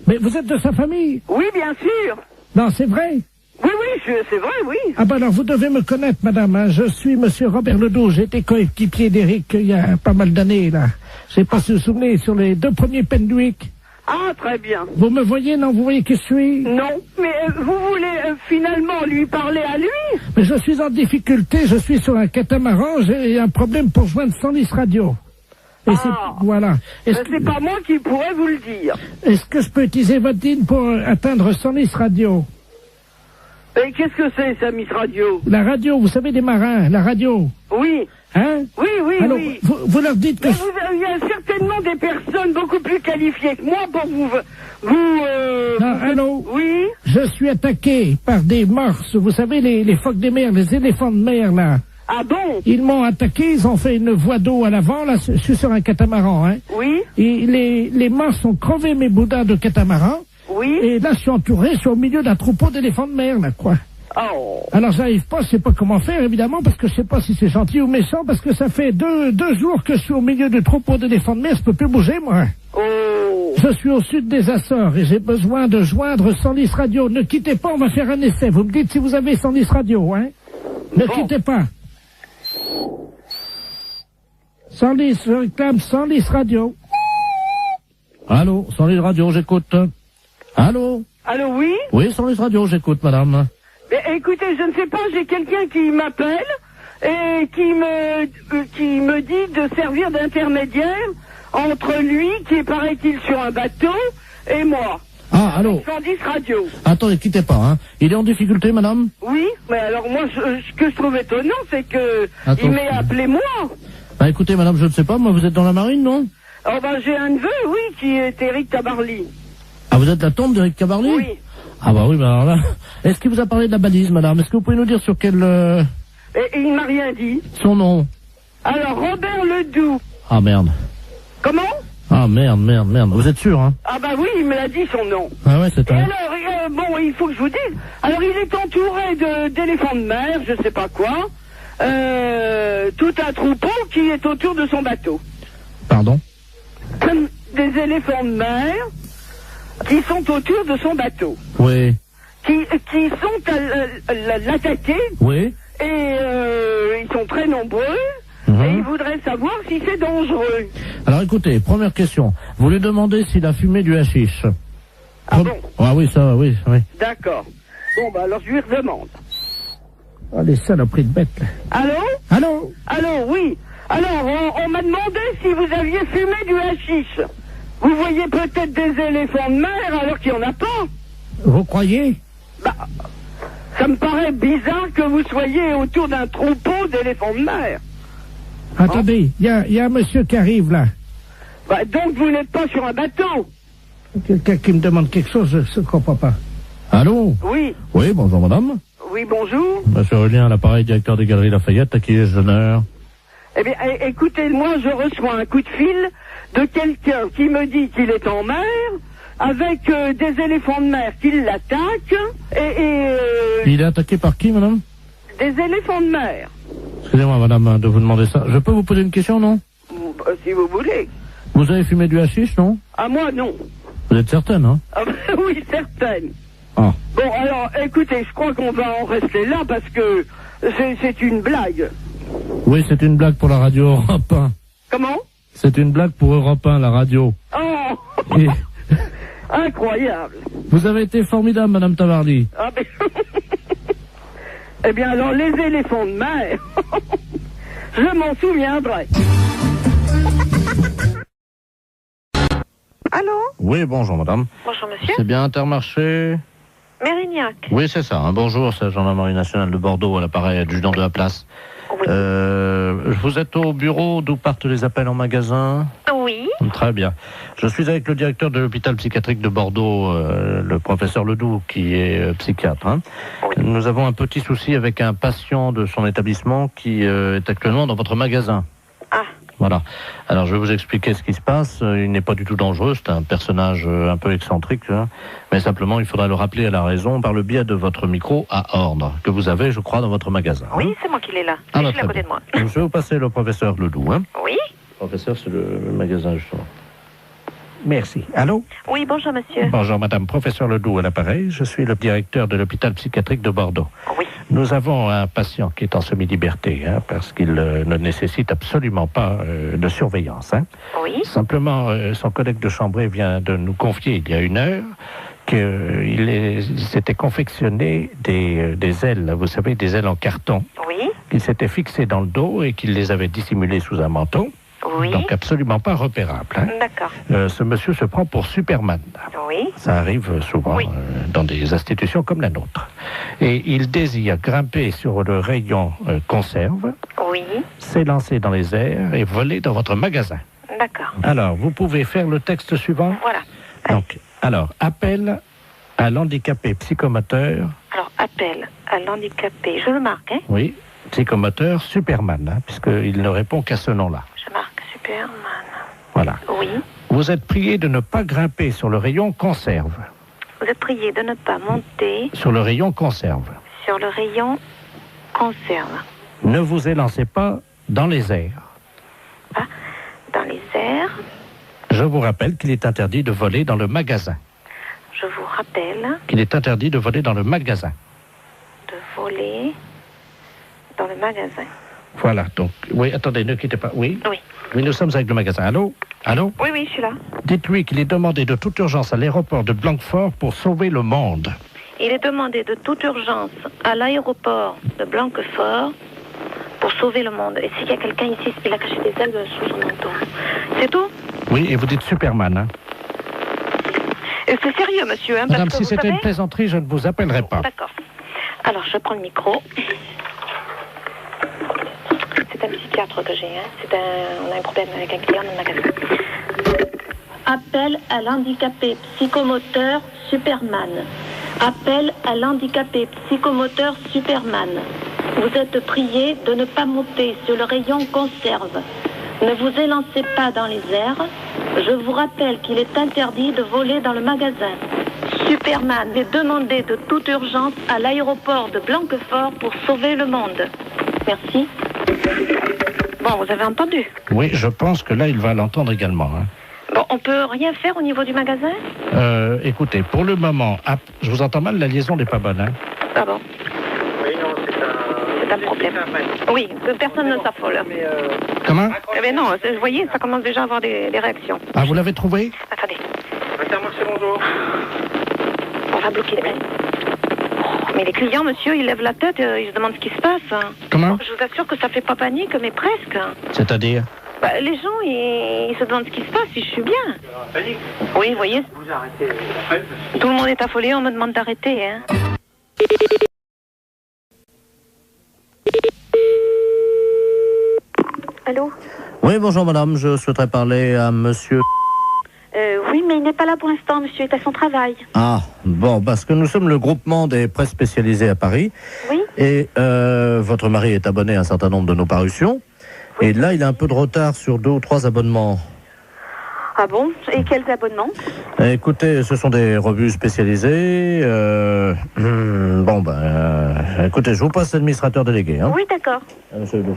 Mais vous êtes de sa famille?
Oui, bien sûr.
Non, c'est vrai?
Oui, oui, c'est vrai, oui.
Ah ben alors, vous devez me connaître, madame, hein. Je suis monsieur Robert Ledoux, j'ai été coéquipier d'Eric il y a pas mal d'années, là. Je sais pas si vous vous souvenez, sur les 2 premiers Penduic.
Ah, très bien.
Vous me voyez, non? Vous voyez qui je suis?
Non, mais vous voulez finalement lui parler à lui?
Mais je suis en difficulté, je suis sur un catamaran, j'ai un problème pour joindre Senlis Radio. Et voilà.
C'est pas moi qui pourrais vous le dire.
Est-ce que je peux utiliser votre ligne pour atteindre Senlis Radio?
Et qu'est-ce que c'est, ça, Miss Radio?
La radio, vous savez, des marins, la radio.
Oui.
Hein?
Oui, oui,
alors,
oui.
Vous leur dites que...
Il y a certainement des personnes beaucoup plus qualifiées que moi pour vous...
Non, allô?
Oui?
Je suis attaqué par des morses, vous savez, les phoques des mers, les éléphants de mer, là.
Ah bon?
Ils m'ont attaqué, ils ont fait une voie d'eau à l'avant, là, je suis sur un catamaran, hein.
Oui?
Et les morses ont crevé mes boudins de catamaran.
Oui?
Et là, je suis entouré, je suis au milieu d'un troupeau d'éléphants de mer, là, quoi.
Oh.
Alors, j'arrive pas, je sais pas comment faire, évidemment, parce que je sais pas si c'est gentil ou méchant, parce que ça fait deux jours que je suis au milieu du troupeau d'éléphants de mer, je peux plus bouger, moi.
Oh.
Je suis au sud des Açores et j'ai besoin de joindre Senlis Radio. Ne quittez pas, on va faire un essai. Vous me dites si vous avez Senlis Radio, hein? Ne quittez pas. Senlis, je réclame Senlis Radio. Allô, Senlis Radio, j'écoute. Allô?
Allô, oui?
Oui, Senlis Radio, j'écoute, madame.
Mais, écoutez, je ne sais pas, j'ai quelqu'un qui m'appelle et qui me dit de servir d'intermédiaire entre lui, qui est, paraît-il, sur un bateau, et moi.
Ah, allô?
Senlis Radio.
Attendez, quittez pas, hein. Il est en difficulté, madame?
Oui, mais alors moi, ce que je trouve étonnant, c'est que il m'ait appelé moi.
Bah écoutez, madame, je ne sais pas, moi, vous êtes dans la marine, non?
Oh ben, j'ai un neveu, oui, qui est Eric Tabarly.
Ah, vous êtes la tombe d'Eric Tabarly?
Oui.
Ah bah oui, bah alors là... Est-ce qu'il vous a parlé de la balise, madame? Est-ce que vous pouvez nous dire sur quel...
Et il m'a rien dit.
Son nom?
Alors, Robert Ledoux.
Ah, merde.
Comment?
Ah, merde. Vous êtes sûr, hein?
Ah bah oui, il me l'a dit, son nom.
Ah ouais, c'est
Et alors, bon, il faut que je vous dise. Alors, il est entouré d'éléphants de mer, je sais pas quoi. Tout un troupeau qui est autour de son bateau.
Pardon?
Des éléphants de mer qui sont autour de son bateau.
Oui.
Qui sont à l'attaquer.
Oui.
Et ils sont très nombreux. Et ils voudraient savoir si c'est dangereux.
Alors écoutez, première question. Vous lui demandez s'il a fumé du hashish.
Ah bon?
Ah oui, ça, oui.
D'accord. Bon, bah alors je lui redemande.
Oh, les saloperies de bêtes, là.
Allô? Allô, oui. Alors, on m'a demandé si vous aviez fumé du hashish. Vous voyez peut-être des éléphants de mer alors qu'il n'y en a pas.
Vous croyez?
Bah, ça me paraît bizarre que vous soyez autour d'un troupeau d'éléphants de mer.
Attendez, il y a un monsieur qui arrive, là.
Bah, donc vous n'êtes pas sur un bateau.
Quelqu'un qui me demande quelque chose, je ne comprends pas. Allô?
Oui.
Oui, bonjour, madame.
Oui, bonjour.
Monsieur Aurélien, à l'appareil, directeur des Galeries Lafayette, à qui ai-je l'honneur?
Eh bien, écoutez, moi, je reçois un coup de fil de quelqu'un qui me dit qu'il est en mer, avec des éléphants de mer qui l'attaquent,
Il est attaqué par qui, madame?
Des éléphants de mer.
Excusez-moi, madame, de vous demander ça. Je peux vous poser une question, non?
Si vous voulez.
Vous avez fumé du hashish, non?
Ah, moi, non.
Vous êtes certaine, hein?
Ah, oui, certaine.
Ah.
Bon, alors, écoutez, je crois qu'on va en rester là parce que c'est une blague.
Oui, c'est une blague pour la radio Europe 1.
Comment?
C'est une blague pour Europe 1, la radio.
Oh.
Et...
Incroyable.
Vous avez été formidable, madame Tabarly.
Ah, ben... Eh bien, alors, les éléphants de mer, je m'en souviendrai.
Allô?
Oui, bonjour, madame.
Bonjour, monsieur.
C'est bien Intermarché?
Mérignac.
Oui, c'est ça. Bonjour, c'est la gendarmerie nationale de Bordeaux, à l'appareil adjudant de la place.
Vous êtes au bureau d'où partent les appels en magasin?
Oui.
Très bien. Je suis avec le directeur de l'hôpital psychiatrique de Bordeaux, le professeur Ledoux, qui est psychiatre. Hein. Nous avons un petit souci avec un patient de son établissement qui est actuellement dans votre magasin.
Ah.
Voilà. Alors, je vais vous expliquer ce qui se passe. Il n'est pas du tout dangereux. C'est un personnage un peu excentrique. Hein. Mais simplement, il faudra le rappeler à la raison par le biais de votre micro à ordre, que vous avez, je crois, dans votre magasin.
Oui,
hein.
c'est moi qui l'ai là.
Ah,
Je l'ai à
très
côté
bien.
de moi.
Donc, je vais vous passer le professeur Ledoux. Hein.
Oui.
Le professeur, c'est le magasin, justement. Merci. Allô?
Oui, bonjour monsieur.
Bonjour madame, professeur Ledoux à l'appareil. Je suis le directeur de l'hôpital psychiatrique de Bordeaux.
Oui.
Nous avons un patient qui est en semi-liberté, hein, parce qu'il ne nécessite absolument pas de surveillance. Hein.
Oui.
Simplement, son collègue de chambrée vient de nous confier il y a 1 heure qu'il s'était confectionné des ailes, vous savez, des ailes en carton.
Oui.
Qu'il s'était fixé dans le dos et qu'il les avait dissimulées sous un manteau.
Oui.
Donc absolument pas repérable. Hein.
D'accord.
Ce monsieur se prend pour Superman.
Oui.
Ça arrive souvent dans des institutions comme la nôtre. Et il désire grimper sur le rayon conserve,
Oui.
s'élancer dans les airs et voler dans votre magasin.
D'accord.
Alors, vous pouvez faire le texte suivant.
Voilà.
Donc, alors, appel à l'handicapé psychomoteur.
Alors, appel à l'handicapé. Je le marque, hein?
Oui, psychomoteur Superman, hein, puisqu'il ne répond qu'à ce nom-là.
Je marque Superman.
Voilà.
Oui.
Vous êtes prié de ne pas grimper sur le rayon conserve.
Vous êtes prié de ne pas monter
Sur le rayon conserve.
sur le rayon conserve.
Ne vous élancez pas dans les airs.
Dans les airs,
Je vous rappelle qu'il est interdit de voler dans le magasin.
je vous rappelle
Qu'il est interdit de voler dans le magasin.
de voler dans le magasin.
Voilà, donc, oui, attendez, ne quittez pas. Oui?
Oui.
Oui, nous sommes avec le magasin. Allô? Allô?
Oui, oui, je suis là.
Dites-lui qu'il est demandé de toute urgence à l'aéroport de Blanquefort pour sauver le monde.
Il est demandé de toute urgence à l'aéroport de Blanquefort pour sauver le monde. Et s'il y a quelqu'un ici, il a caché des ailes sous son manteau. C'est tout?
Oui, et vous dites Superman, hein?
Et c'est sérieux, monsieur, hein,
Madame,
parce que
si
vous
c'était
savez...
une plaisanterie, je ne vous appellerai pas.
D'accord. Alors, je prends le micro. C'est un psychiatre que j'ai, hein. On a un problème avec un client dans le magasin. Appel à l'handicapé psychomoteur Superman. Appel à l'handicapé psychomoteur Superman. Vous êtes prié de ne pas monter sur le rayon conserve. Ne vous élancez pas dans les airs. Je vous rappelle qu'il est interdit de voler dans le magasin. Superman est demandé de toute urgence à l'aéroport de Blanquefort pour sauver le monde. Merci. Bon, vous avez entendu?
Oui, je pense que là, il va l'entendre également. Hein.
Bon, on peut rien faire au niveau du magasin?
Écoutez, pour le moment, je vous entends mal, la liaison n'est pas bonne. Hein.
Ah bon?
Oui, non,
C'est un problème. Oui, que personne ne s'affole.
Comment?
Eh bien non, vous voyez, ça commence déjà à avoir des réactions.
Ah, vous l'avez trouvé?
Attendez,
Intermarché, bonjour.
on va bloquer les... Mais les clients, monsieur, ils lèvent la tête, ils se demandent ce qui se passe. Hein.
Comment?
Je vous assure que ça fait pas panique, mais presque.
C'est-à-dire?
Bah, les gens, ils se demandent ce qui se passe, si je suis bien.
Panique.
Oui, vous voyez,
Vous arrêtez.
tout le monde est affolé, on me demande d'arrêter. Hein. Allô?
Oui, bonjour madame, je souhaiterais parler à monsieur...
Oui, mais il n'est pas là pour l'instant, monsieur est à son travail.
Ah, bon, parce que nous sommes le groupement des presses spécialisées à Paris.
Oui.
Et votre mari est abonné à un certain nombre de nos parutions. Oui. Et là, il a un peu de retard sur 2 ou 3 abonnements.
Ah bon? Et quels abonnements?
Écoutez, ce sont des revues spécialisées. Écoutez, je vous passe l'administrateur délégué. Hein.
Oui, d'accord.
Monsieur Ledoux.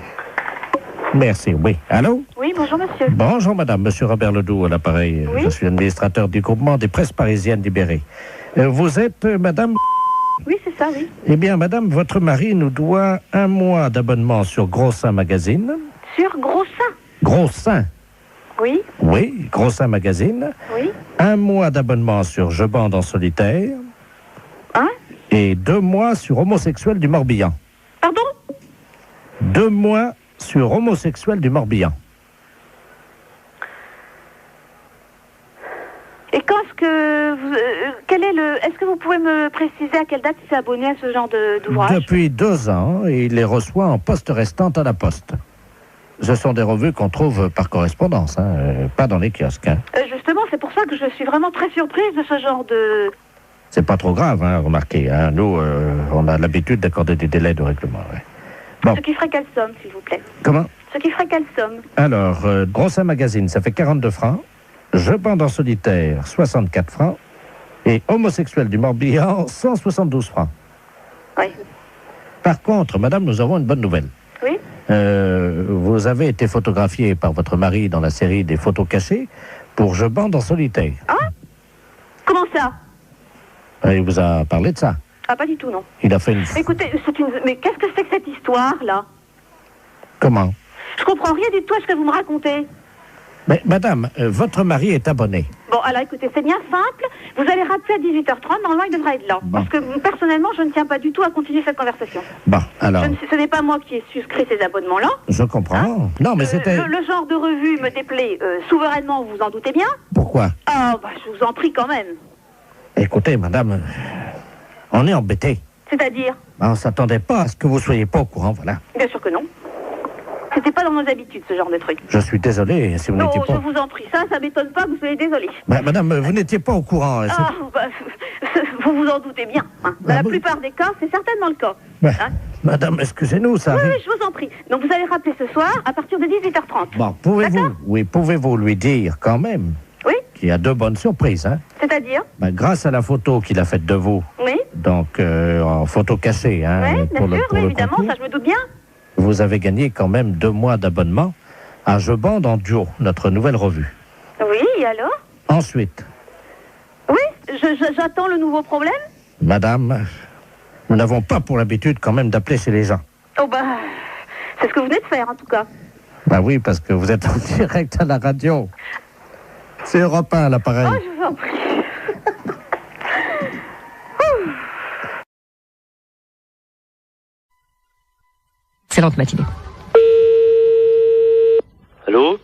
Merci, oui. Allô?
Oui, bonjour monsieur.
Bonjour madame, monsieur Robert Ledoux à l'appareil.
Oui.
Je suis administrateur du groupement des presses parisiennes libérées. Vous êtes madame?
Oui, c'est ça, oui.
Eh bien madame, votre mari nous doit 1 mois d'abonnement sur Gros Seins Magazine.
Sur Gros Seins?
Gros Seins?
Oui.
Oui, Gros Seins Magazine.
Oui.
1 mois d'abonnement sur Je bande en solitaire.
Hein?
Et 2 mois sur Homosexuel du Morbihan.
Pardon?
2 mois sur Homosexuel du Morbihan.
Et quand est-ce Est-ce que vous pouvez me préciser à quelle date il s'est abonné à ce genre d'ouvrage?
Depuis 2 ans, et il les reçoit en poste restante à la poste. Ce sont des revues qu'on trouve par correspondance, pas dans les kiosques.
Justement, c'est pour ça que je suis vraiment très surprise de ce genre de...
C'est pas trop grave, remarquez. Nous, on a l'habitude d'accorder des délais de règlement. Ouais. Bon.
Ce qui ferait quelle somme, s'il vous plaît?
Comment?
Ce qui ferait quelle somme?
Alors, Grossin Magazine, ça fait 42 francs. Je bande en solitaire, 64 francs. Et Homosexuel du Morbihan, 172 francs.
Oui.
Par contre, madame, nous avons une bonne nouvelle.
Oui.
Vous avez été photographiée par votre mari dans la série des photos cachées pour Je bande en solitaire.
Ah? Comment ça?
Il vous a parlé de ça?
Ah, pas du tout, non.
Il a fait une...
Écoutez, mais qu'est-ce que c'est que cette histoire-là?
Comment?
Je comprends rien du tout à ce que vous me racontez.
Mais madame, votre mari est abonné.
Bon, alors écoutez, c'est bien simple. Vous allez rappeler à 18h30, normalement il devrait être là.
Bon.
Parce que personnellement, je ne tiens pas du tout à continuer cette conversation.
Bon, alors...
Ce n'est pas moi qui ai souscrit ces abonnements-là.
Je comprends. Non, mais c'était...
Le genre de revue me déplaît souverainement, vous en doutez bien.
Pourquoi?
Ah, je vous en prie quand même.
Écoutez, madame, on est embêtés.
C'est-à-dire?
On ne s'attendait pas à ce que vous soyez pas au courant, voilà.
Bien sûr que non. C'était pas dans nos habitudes, ce genre de truc.
Je suis désolé si vous n'étiez pas...
Non, je vous en prie, ça m'étonne pas que vous soyez désolé.
Madame, vous n'étiez pas au courant.
Vous vous en doutez bien. Dans la plupart des cas, c'est certainement le cas.
Madame, excusez-nous, ça
Oui,
arrive.
oui, je vous en prie. Donc vous allez rappeler ce soir à partir de 18h30.
Bon, pouvez-vous lui dire quand même qu'il y a 2 bonnes surprises,
C'est-à-dire?
Grâce à la photo qu'il a faite de vous.
Oui.
Donc, en photo cachée,
Oui, bien sûr, évidemment,
concours,
ça je me doute bien.
vous avez gagné quand même 2 mois d'abonnement à Je bande en duo, notre nouvelle revue.
Oui, et alors?
Ensuite,
Oui, j'attends le nouveau problème.
madame, nous n'avons pas pour l'habitude quand même d'appeler chez les gens.
Oh c'est ce que vous venez de faire en tout cas.
Oui, parce que vous êtes en direct à la radio. C'est Europe 1 l'appareil.
Oh, je vous en prie.
Excellente matinée.
Allô?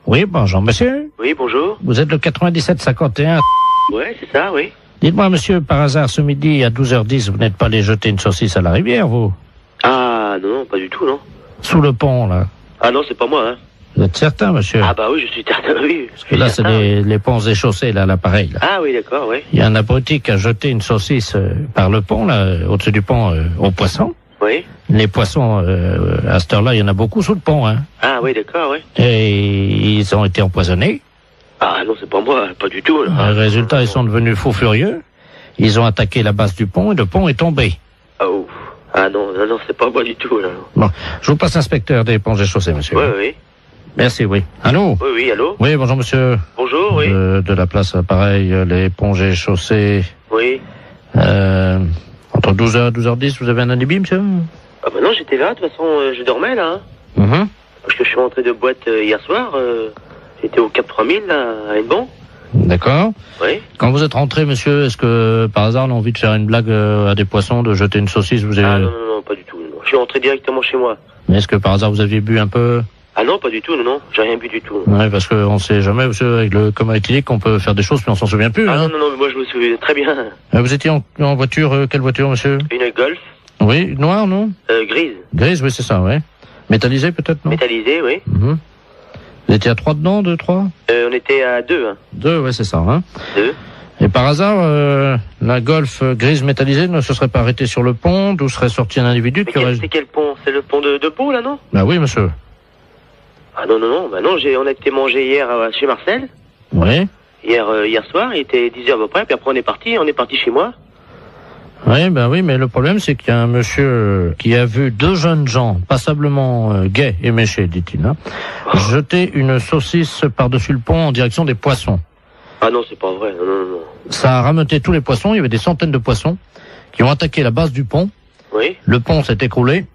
Oui, bonjour monsieur.
Oui, bonjour.
Vous êtes le 9751.
Ouais, c'est ça, oui.
Dites-moi monsieur, par hasard ce midi à 12h10, vous n'êtes pas allé jeter une saucisse à la rivière, vous?
Ah, non, pas du tout, non.
Sous le pont, là.
Ah non, c'est pas moi,
Vous êtes certain, monsieur?
Ah bah oui, je suis certain, oui.
Parce que là, c'est les ponts échaussés, là, l'appareil, là.
Ah oui, d'accord, oui.
Il y a un abruti qui a jeté une saucisse par le pont, là, au-dessus du pont, aux poissons.
Oui.
Les poissons, à cette heure-là, il y en a beaucoup sous le pont,
Ah oui, d'accord, oui.
Et ils ont été empoisonnés.
Ah non, c'est pas moi, pas du tout, là.
Résultat, ils sont devenus fous furieux. Ils ont attaqué la base du pont et le pont est tombé.
Oh. Ah non, c'est pas moi du tout, là.
Bon, je vous passe l'inspecteur des ponts et chaussées, monsieur.
Oui, oui.
Merci, oui. Allô?
Oui, allô?
Oui, bonjour, monsieur.
Bonjour, oui.
De la place, pareil, les ponts et chaussées.
Oui.
Entre 12h et 12h10, vous avez un alibi, monsieur?
Ah bah non, j'étais là, de toute façon, je dormais, là. Parce que je suis rentré de boîte hier soir, j'étais au Cap 3000, là, à Hennebon.
D'accord.
Oui.
Quand vous êtes rentré, monsieur, est-ce que, par hasard, on a envie de faire une blague à des poissons, de jeter une saucisse, vous avez...
Ah non, pas du tout, non. Je suis rentré directement chez moi.
Mais est-ce que, par hasard, vous aviez bu un peu?
Ah non, pas du tout, non, j'ai rien bu du tout.
Oui, parce qu'on sait jamais, monsieur, avec le coma éthylique, on peut faire des choses, mais on s'en souvient plus,
non, mais moi je me souviens très bien.
Vous étiez en voiture, quelle voiture, monsieur?
Une Golf.
Oui, noire, non?
Grise.
Grise, oui, c'est ça, oui. Métallisée, peut-être, non?
Métallisée, oui.
Vous étiez à 3 dedans, 2, 3?
On était à 2,
2, ouais, c'est ça,
2.
Et par hasard, la Golf grise métallisée ne se serait pas arrêtée sur le pont, d'où serait sorti un individu qui aurait...
C'est quel pont? C'est le pont de Pau, là, non?
Bah oui, monsieur.
Ah non, on a été manger hier chez Marcel.
Oui.
Hier soir, il était 10h à peu près, puis après on est parti chez moi.
Oui, mais le problème c'est qu'il y a un monsieur qui a vu 2 jeunes gens, passablement gais et méchés, dit-il, jeter une saucisse par-dessus le pont en direction des poissons.
Ah non, c'est pas vrai, non.
Ça a rameuté tous les poissons, il y avait des centaines de poissons qui ont attaqué la base du pont.
Oui.
Le pont s'est écroulé.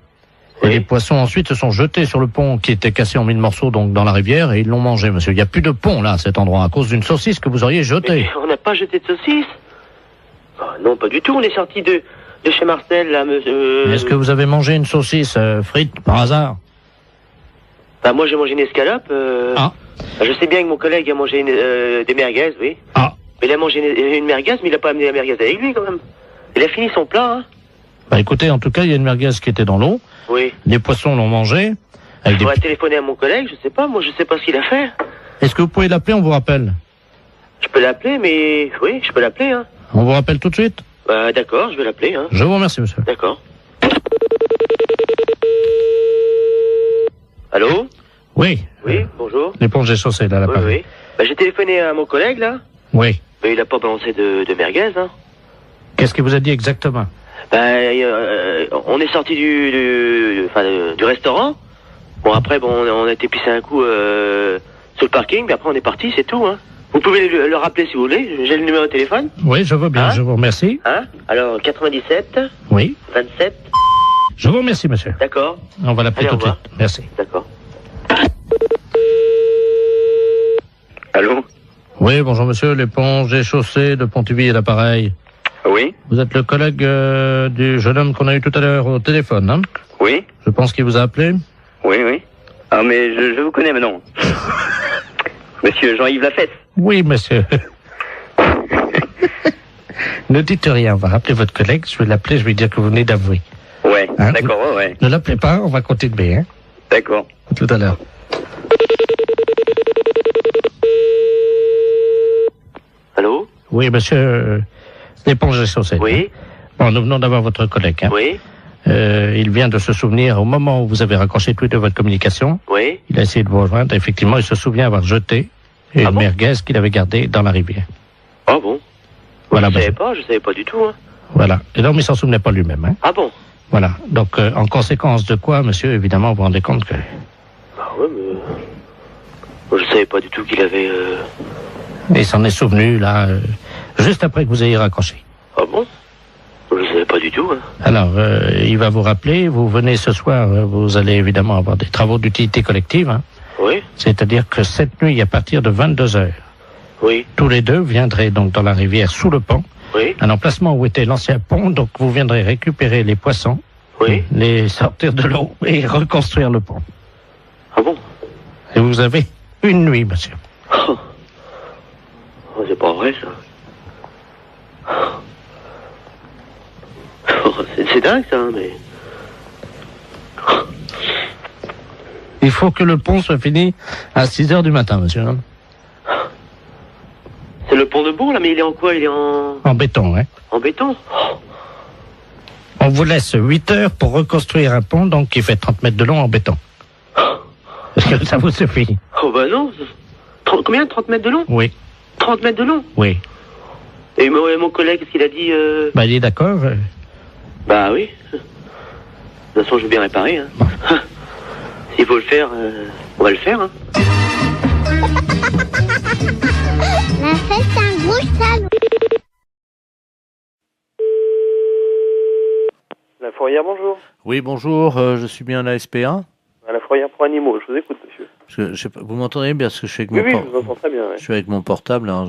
Et les poissons ensuite se sont jetés sur le pont qui était cassé en 1000 morceaux donc dans la rivière et ils l'ont mangé, monsieur. Il n'y a plus de pont là à cet endroit à cause d'une saucisse que vous auriez jetée.
Mais on n'a pas jeté de saucisse. Non, pas du tout. On est sorti de chez Marcel là, monsieur.
Est-ce que vous avez mangé une saucisse frite par hasard?
Bah moi j'ai mangé une escalope. Je sais bien que mon collègue a mangé des merguez, oui.
Ah,
Mais il a mangé une merguez, mais il a pas amené la merguez avec lui, quand même. Il a fini son plat, hein.
Bah écoutez, en tout cas, il y a une merguez qui était dans l'eau.
Oui.
Les poissons l'ont mangé.
Il faudrait téléphoner à mon collègue, je sais pas, moi je sais pas ce qu'il a fait.
Est-ce que vous pouvez l'appeler, on vous rappelle?
Je peux l'appeler, mais... Oui, je peux l'appeler, hein.
On vous rappelle tout de suite?
Bah d'accord, je vais l'appeler, hein.
Je vous remercie, monsieur.
D'accord. Allô?
Oui.
Oui, bonjour.
L'éponge des chaussées, là,
Oui, oui. Bah j'ai téléphoné à mon collègue, là.
Oui.
Mais il a pas balancé de merguez, hein.
Qu'est-ce qu'il vous a dit exactement?
On est sorti du restaurant. Bon, après, on a été pisser un coup sur le parking, puis après on est parti, c'est tout, hein. Vous pouvez le rappeler si vous voulez, j'ai le numéro de téléphone.
Oui, je veux bien, je vous remercie.
Hein? Alors, 97.
Oui.
27.
Je vous remercie, monsieur.
D'accord.
On va l'appeler tout de suite. Merci.
D'accord.
Allô?
Oui, bonjour monsieur, l'éponge des chaussées de Pontivy et l'appareil.
Oui.
Vous êtes le collègue du jeune homme qu'on a eu tout à l'heure au téléphone, hein?
Oui.
Je pense qu'il vous a appelé.
Oui, oui. Ah, mais je vous connais maintenant. Monsieur Jean-Yves Lafesse.
Oui, monsieur. Ne dites rien, on va rappeler votre collègue, je vais l'appeler, je vais dire que vous venez d'avouer.
Ouais,
hein,
d'accord, ouais.
Ne l'appelez pas, on va continuer, hein?
D'accord.
À tout à l'heure.
Allô?
Oui, monsieur, l'éponge des chaussettes.
Oui.
Hein? Bon, nous venons d'avoir votre collègue, hein?
Oui.
Il vient de se souvenir, au moment où vous avez raccroché tout de votre communication,
oui.
Il a essayé de vous rejoindre, effectivement, il se souvient avoir jeté une merguez qu'il avait gardée dans la rivière.
Ah bon?
Voilà,
je savais pas du tout, hein.
Voilà. Et donc, il s'en souvenait pas lui-même, hein.
Ah bon?
Voilà. Donc, en conséquence de quoi, monsieur, évidemment, vous vous rendez compte que...
Bah ouais, mais... Moi, je savais pas du tout qu'il avait...
Il s'en est souvenu, là, juste après que vous ayez raccroché.
Ah bon? Je savais pas du tout, hein.
Alors, il va vous rappeler, vous venez ce soir, vous allez évidemment avoir des travaux d'utilité collective, hein.
Oui.
C'est-à-dire que cette nuit, à partir de 22h,
oui.
Tous les deux viendraient donc dans la rivière sous le pont,
oui.
Un emplacement où était l'ancien pont, donc vous viendrez récupérer les poissons,
oui.
Les sortir de l'eau et reconstruire le pont.
Ah bon?
Et vous avez une nuit, monsieur.
Oh, c'est pas vrai, ça. Oh, c'est dingue, ça, mais...
Il faut que le pont soit fini à 6h du matin, monsieur.
C'est le pont de Bourg, là, mais il est en quoi? Il est en...
En béton, hein.
En béton?
On vous laisse 8 heures pour reconstruire un pont, donc qui fait 30 mètres de long en béton. Est-ce que ça vous suffit?
Oh bah non. Combien? 30 mètres de long?
Oui.
30 mètres de long?
Oui.
Et mon collègue, qu'est-ce qu'il a dit?
Bah, il est d'accord.
Bah oui. De toute façon, je vais bien réparer, hein. Bon. S'il faut le faire, on va le faire, hein.
Mais c'est un gros salaud.
La fourrière, bonjour.
Oui, bonjour, je suis bien à la SPA.
À la fourrière pour animaux, je vous écoute, monsieur.
Parce que, je sais pas, vous m'entendez bien, parce que je suis avec
oui,
mon
oui, je vous entends très bien. Ouais.
Je suis avec mon portable, alors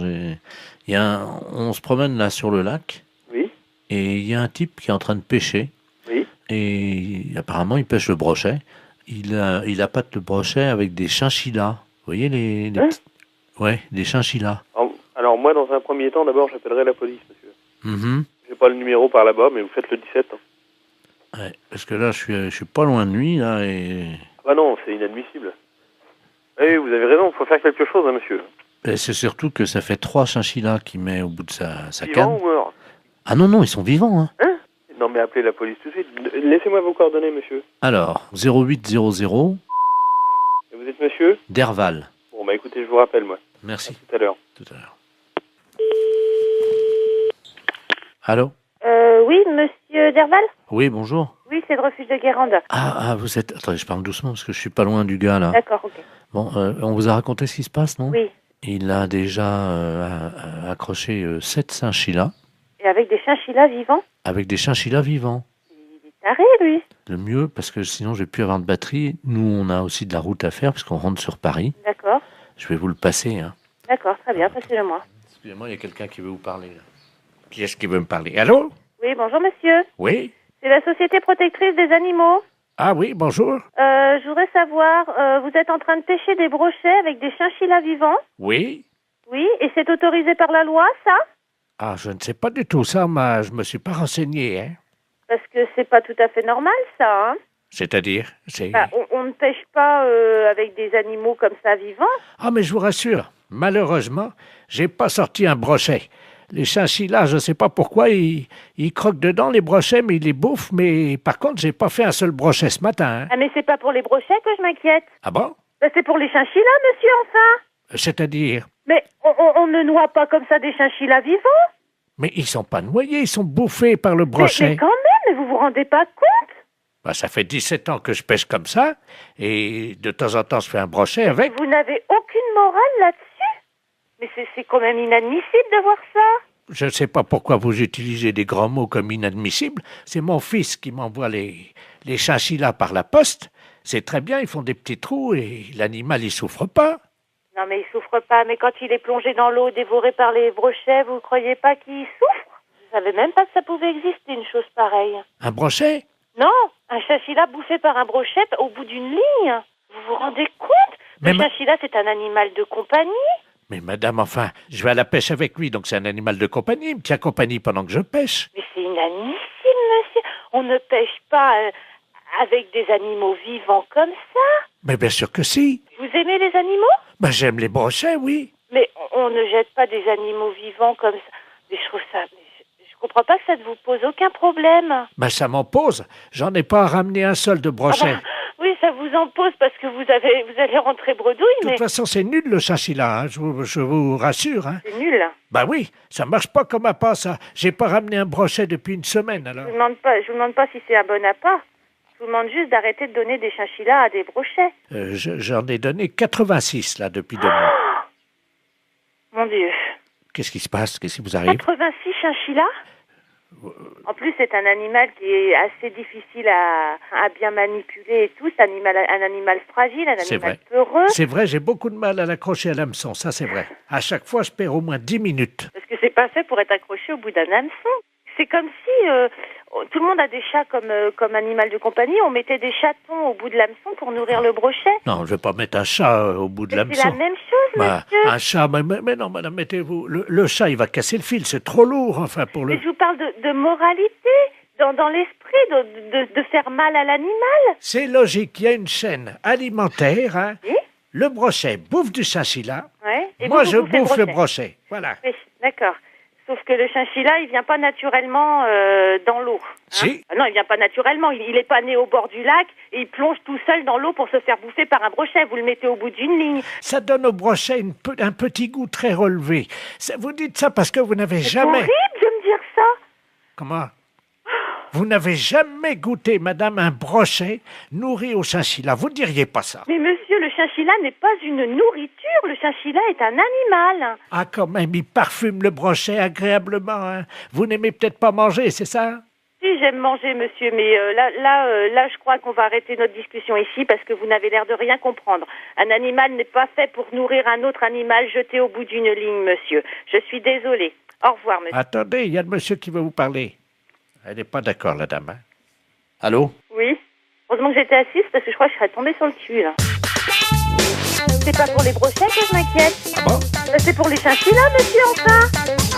on se promène là sur le lac.
Oui.
Et il y a un type qui est en train de pêcher.
Oui.
Et apparemment, il pêche le brochet. Il appâte le brochet avec des chinchillas. Vous voyez les petits... Ouais, des chinchillas.
Alors moi, dans un premier temps, d'abord, j'appellerai la police, monsieur.
Mm-hmm.
J'ai pas le numéro par là-bas, mais vous faites le 17. Hein.
Ouais, parce que là, je suis pas loin de lui, là, et...
Ah non, c'est inadmissible. Oui, vous avez raison, il faut faire quelque chose, hein, monsieur.
Et c'est surtout que ça fait 3 chinchillas qu'il met au bout de sa canne.
Vivants ou morts?
Ah non, ils sont vivants, hein.
Hein? Non, mais appelez la police tout de suite. Laissez-moi vos coordonnées, monsieur.
Alors, 0800...
Et vous êtes monsieur?
Derval.
Bon, bah écoutez, je vous rappelle, moi.
Merci.
À tout à l'heure.
Tout à l'heure. Allô?
Oui, monsieur Derval?
Oui, bonjour.
Oui, c'est le refuge de Guérande.
Ah, vous êtes... Attendez, je parle doucement parce que je suis pas loin du gars, là.
D'accord, ok.
Bon, on vous a raconté ce qui se passe, non?
Oui.
Il a déjà accroché 7 chinchillas.
Et avec des chinchillas vivants?
Avec des chinchillas vivants.
Il est taré, lui.
Le mieux, parce que sinon je vais plus avoir de batterie. Nous, on a aussi de la route à faire parce qu'on rentre sur Paris.
D'accord.
Je vais vous le passer, hein.
D'accord, très bien, passez-le-moi.
Excusez-moi, il y a quelqu'un qui veut vous parler, là. Qui est-ce qui veut me parler? Allô?
Oui, bonjour, monsieur.
Oui?
C'est la Société Protectrice des Animaux.
Ah oui, bonjour.
Je voudrais savoir, vous êtes en train de pêcher des brochets avec des chinchillas vivants?
Oui.
Oui, et c'est autorisé par la loi, ça?
Ah, je ne sais pas du tout ça, mais je me suis pas renseigné, hein.
Parce que c'est pas tout à fait normal, ça, hein?
C'est-à-dire, c'est...
Bah, on ne pêche pas avec des animaux comme ça vivants.
Ah, mais je vous rassure, malheureusement, j'ai pas sorti un brochet. Les chinchillas, je sais pas pourquoi, ils croquent dedans les brochets, mais ils les bouffent. Mais par contre, j'ai pas fait un seul brochet ce matin, hein.
Ah, mais c'est pas pour les brochets que je m'inquiète.
Ah bon?
Bah, c'est pour les chinchillas, monsieur, enfin.
C'est-à-dire?
Mais on ne noie pas comme ça des chinchillas vivants.
Mais ils sont pas noyés, ils sont bouffés par le brochet.
Mais quand même, vous vous rendez pas compte?
Bah, ça fait 17 ans que je pêche comme ça, et de temps en temps, je fais un brochet avec.
Vous n'avez aucune morale là-dessus? Mais c'est quand même inadmissible de voir ça.
Je ne sais pas pourquoi vous utilisez des grands mots comme inadmissibles. C'est mon fils qui m'envoie les chinchillas par la poste. C'est très bien, ils font des petits trous et l'animal, il souffre pas.
Non, mais il souffre pas. Mais quand il est plongé dans l'eau, dévoré par les brochets, vous croyez pas qu'il souffre? Je savais même pas que ça pouvait exister, une chose pareille.
Un brochet?
Non, un chinchilla bouffé par un brochet au bout d'une ligne. Vous vous rendez compte? Le chinchilla, c'est un animal de compagnie.
Mais madame, enfin, je vais à la pêche avec lui, donc c'est un animal de compagnie. Il me tient compagnie pendant que je pêche.
Mais c'est inadmissible, monsieur. On ne pêche pas avec des animaux vivants comme ça.
Mais bien sûr que si.
Vous aimez les animaux?
Ben, j'aime les brochets, oui.
Mais on ne jette pas des animaux vivants comme ça. Mais je trouve ça... Je comprends pas que ça ne vous pose aucun problème.
Ben, ça m'en pose. J'en ai pas ramené un seul de brochet.
Ah bah, oui, ça vous en pose parce que vous allez rentrer bredouille, mais...
De toute façon, c'est nul le chinchilla, hein, je vous rassure. Hein.
C'est nul.
Ben oui, ça marche pas comme appât, ça. J'ai pas ramené un brochet depuis une semaine, alors.
Je vous demande pas si c'est un bon appât. Je vous demande juste d'arrêter de donner des chinchillas à des brochets.
J'en ai donné 86, là, depuis 2 mois.
Mon Dieu.
Qu'est-ce qui se passe? Qu'est-ce qui vous arrive?
86 chinchillas? En plus, c'est un animal qui est assez difficile à bien manipuler et tout. C'est un animal fragile, un animal peureux.
C'est vrai, j'ai beaucoup de mal à l'accrocher à l'hameçon, ça c'est vrai. À chaque fois, je perds au moins 10 minutes.
Parce que c'est pas fait pour être accroché au bout d'un hameçon. C'est comme si tout le monde a des chats comme animal de compagnie. On mettait des chatons au bout de l'hameçon pour nourrir le brochet.
Non, je vais pas mettre un chat au bout de l'hameçon.
C'est la même chose, monsieur.
Un chat, mais non, madame, mettez-vous... Le chat, il va casser le fil, c'est trop lourd, enfin, pour le...
Mais je vous parle de moralité, dans l'esprit, de faire mal à l'animal.
C'est logique, il y a une chaîne alimentaire, hein.
Oui?
Le brochet bouffe du chinchilla.
Ouais. Et
moi,
vous
je
bouffez
bouffe le brochet. Voilà.
Oui, d'accord. Sauf que le chinchilla, il vient pas naturellement dans l'eau. Hein?
Si.
Non, il vient pas naturellement. Il est pas né au bord du lac et il plonge tout seul dans l'eau pour se faire bouffer par un brochet. Vous le mettez au bout d'une ligne.
Ça donne au brochet un petit goût très relevé. Vous dites ça parce que vous n'avez jamais...
C'est horrible de me dire ça.
Comment? Vous n'avez jamais goûté, madame, un brochet nourri au chinchilla. Vous ne diriez pas ça.
Mais monsieur, le chinchilla n'est pas une nourriture. Le chinchilla est un animal.
Ah, quand même, il parfume le brochet agréablement. Hein. Vous n'aimez peut-être pas manger, c'est ça?
Si, j'aime manger, monsieur, mais là, je crois qu'on va arrêter notre discussion ici parce que vous n'avez l'air de rien comprendre. Un animal n'est pas fait pour nourrir un autre animal jeté au bout d'une ligne, monsieur. Je suis désolée. Au revoir, monsieur.
Attendez, il y a le monsieur qui veut vous parler. Elle n'est pas d'accord, la dame. Hein? Allô?
Oui. Heureusement que j'étais assise parce que je crois que je serais tombée sur le cul, là. C'est pas pour les brochets que je m'inquiète.
Ah bon?
C'est pour les chinchillas, monsieur, enfin.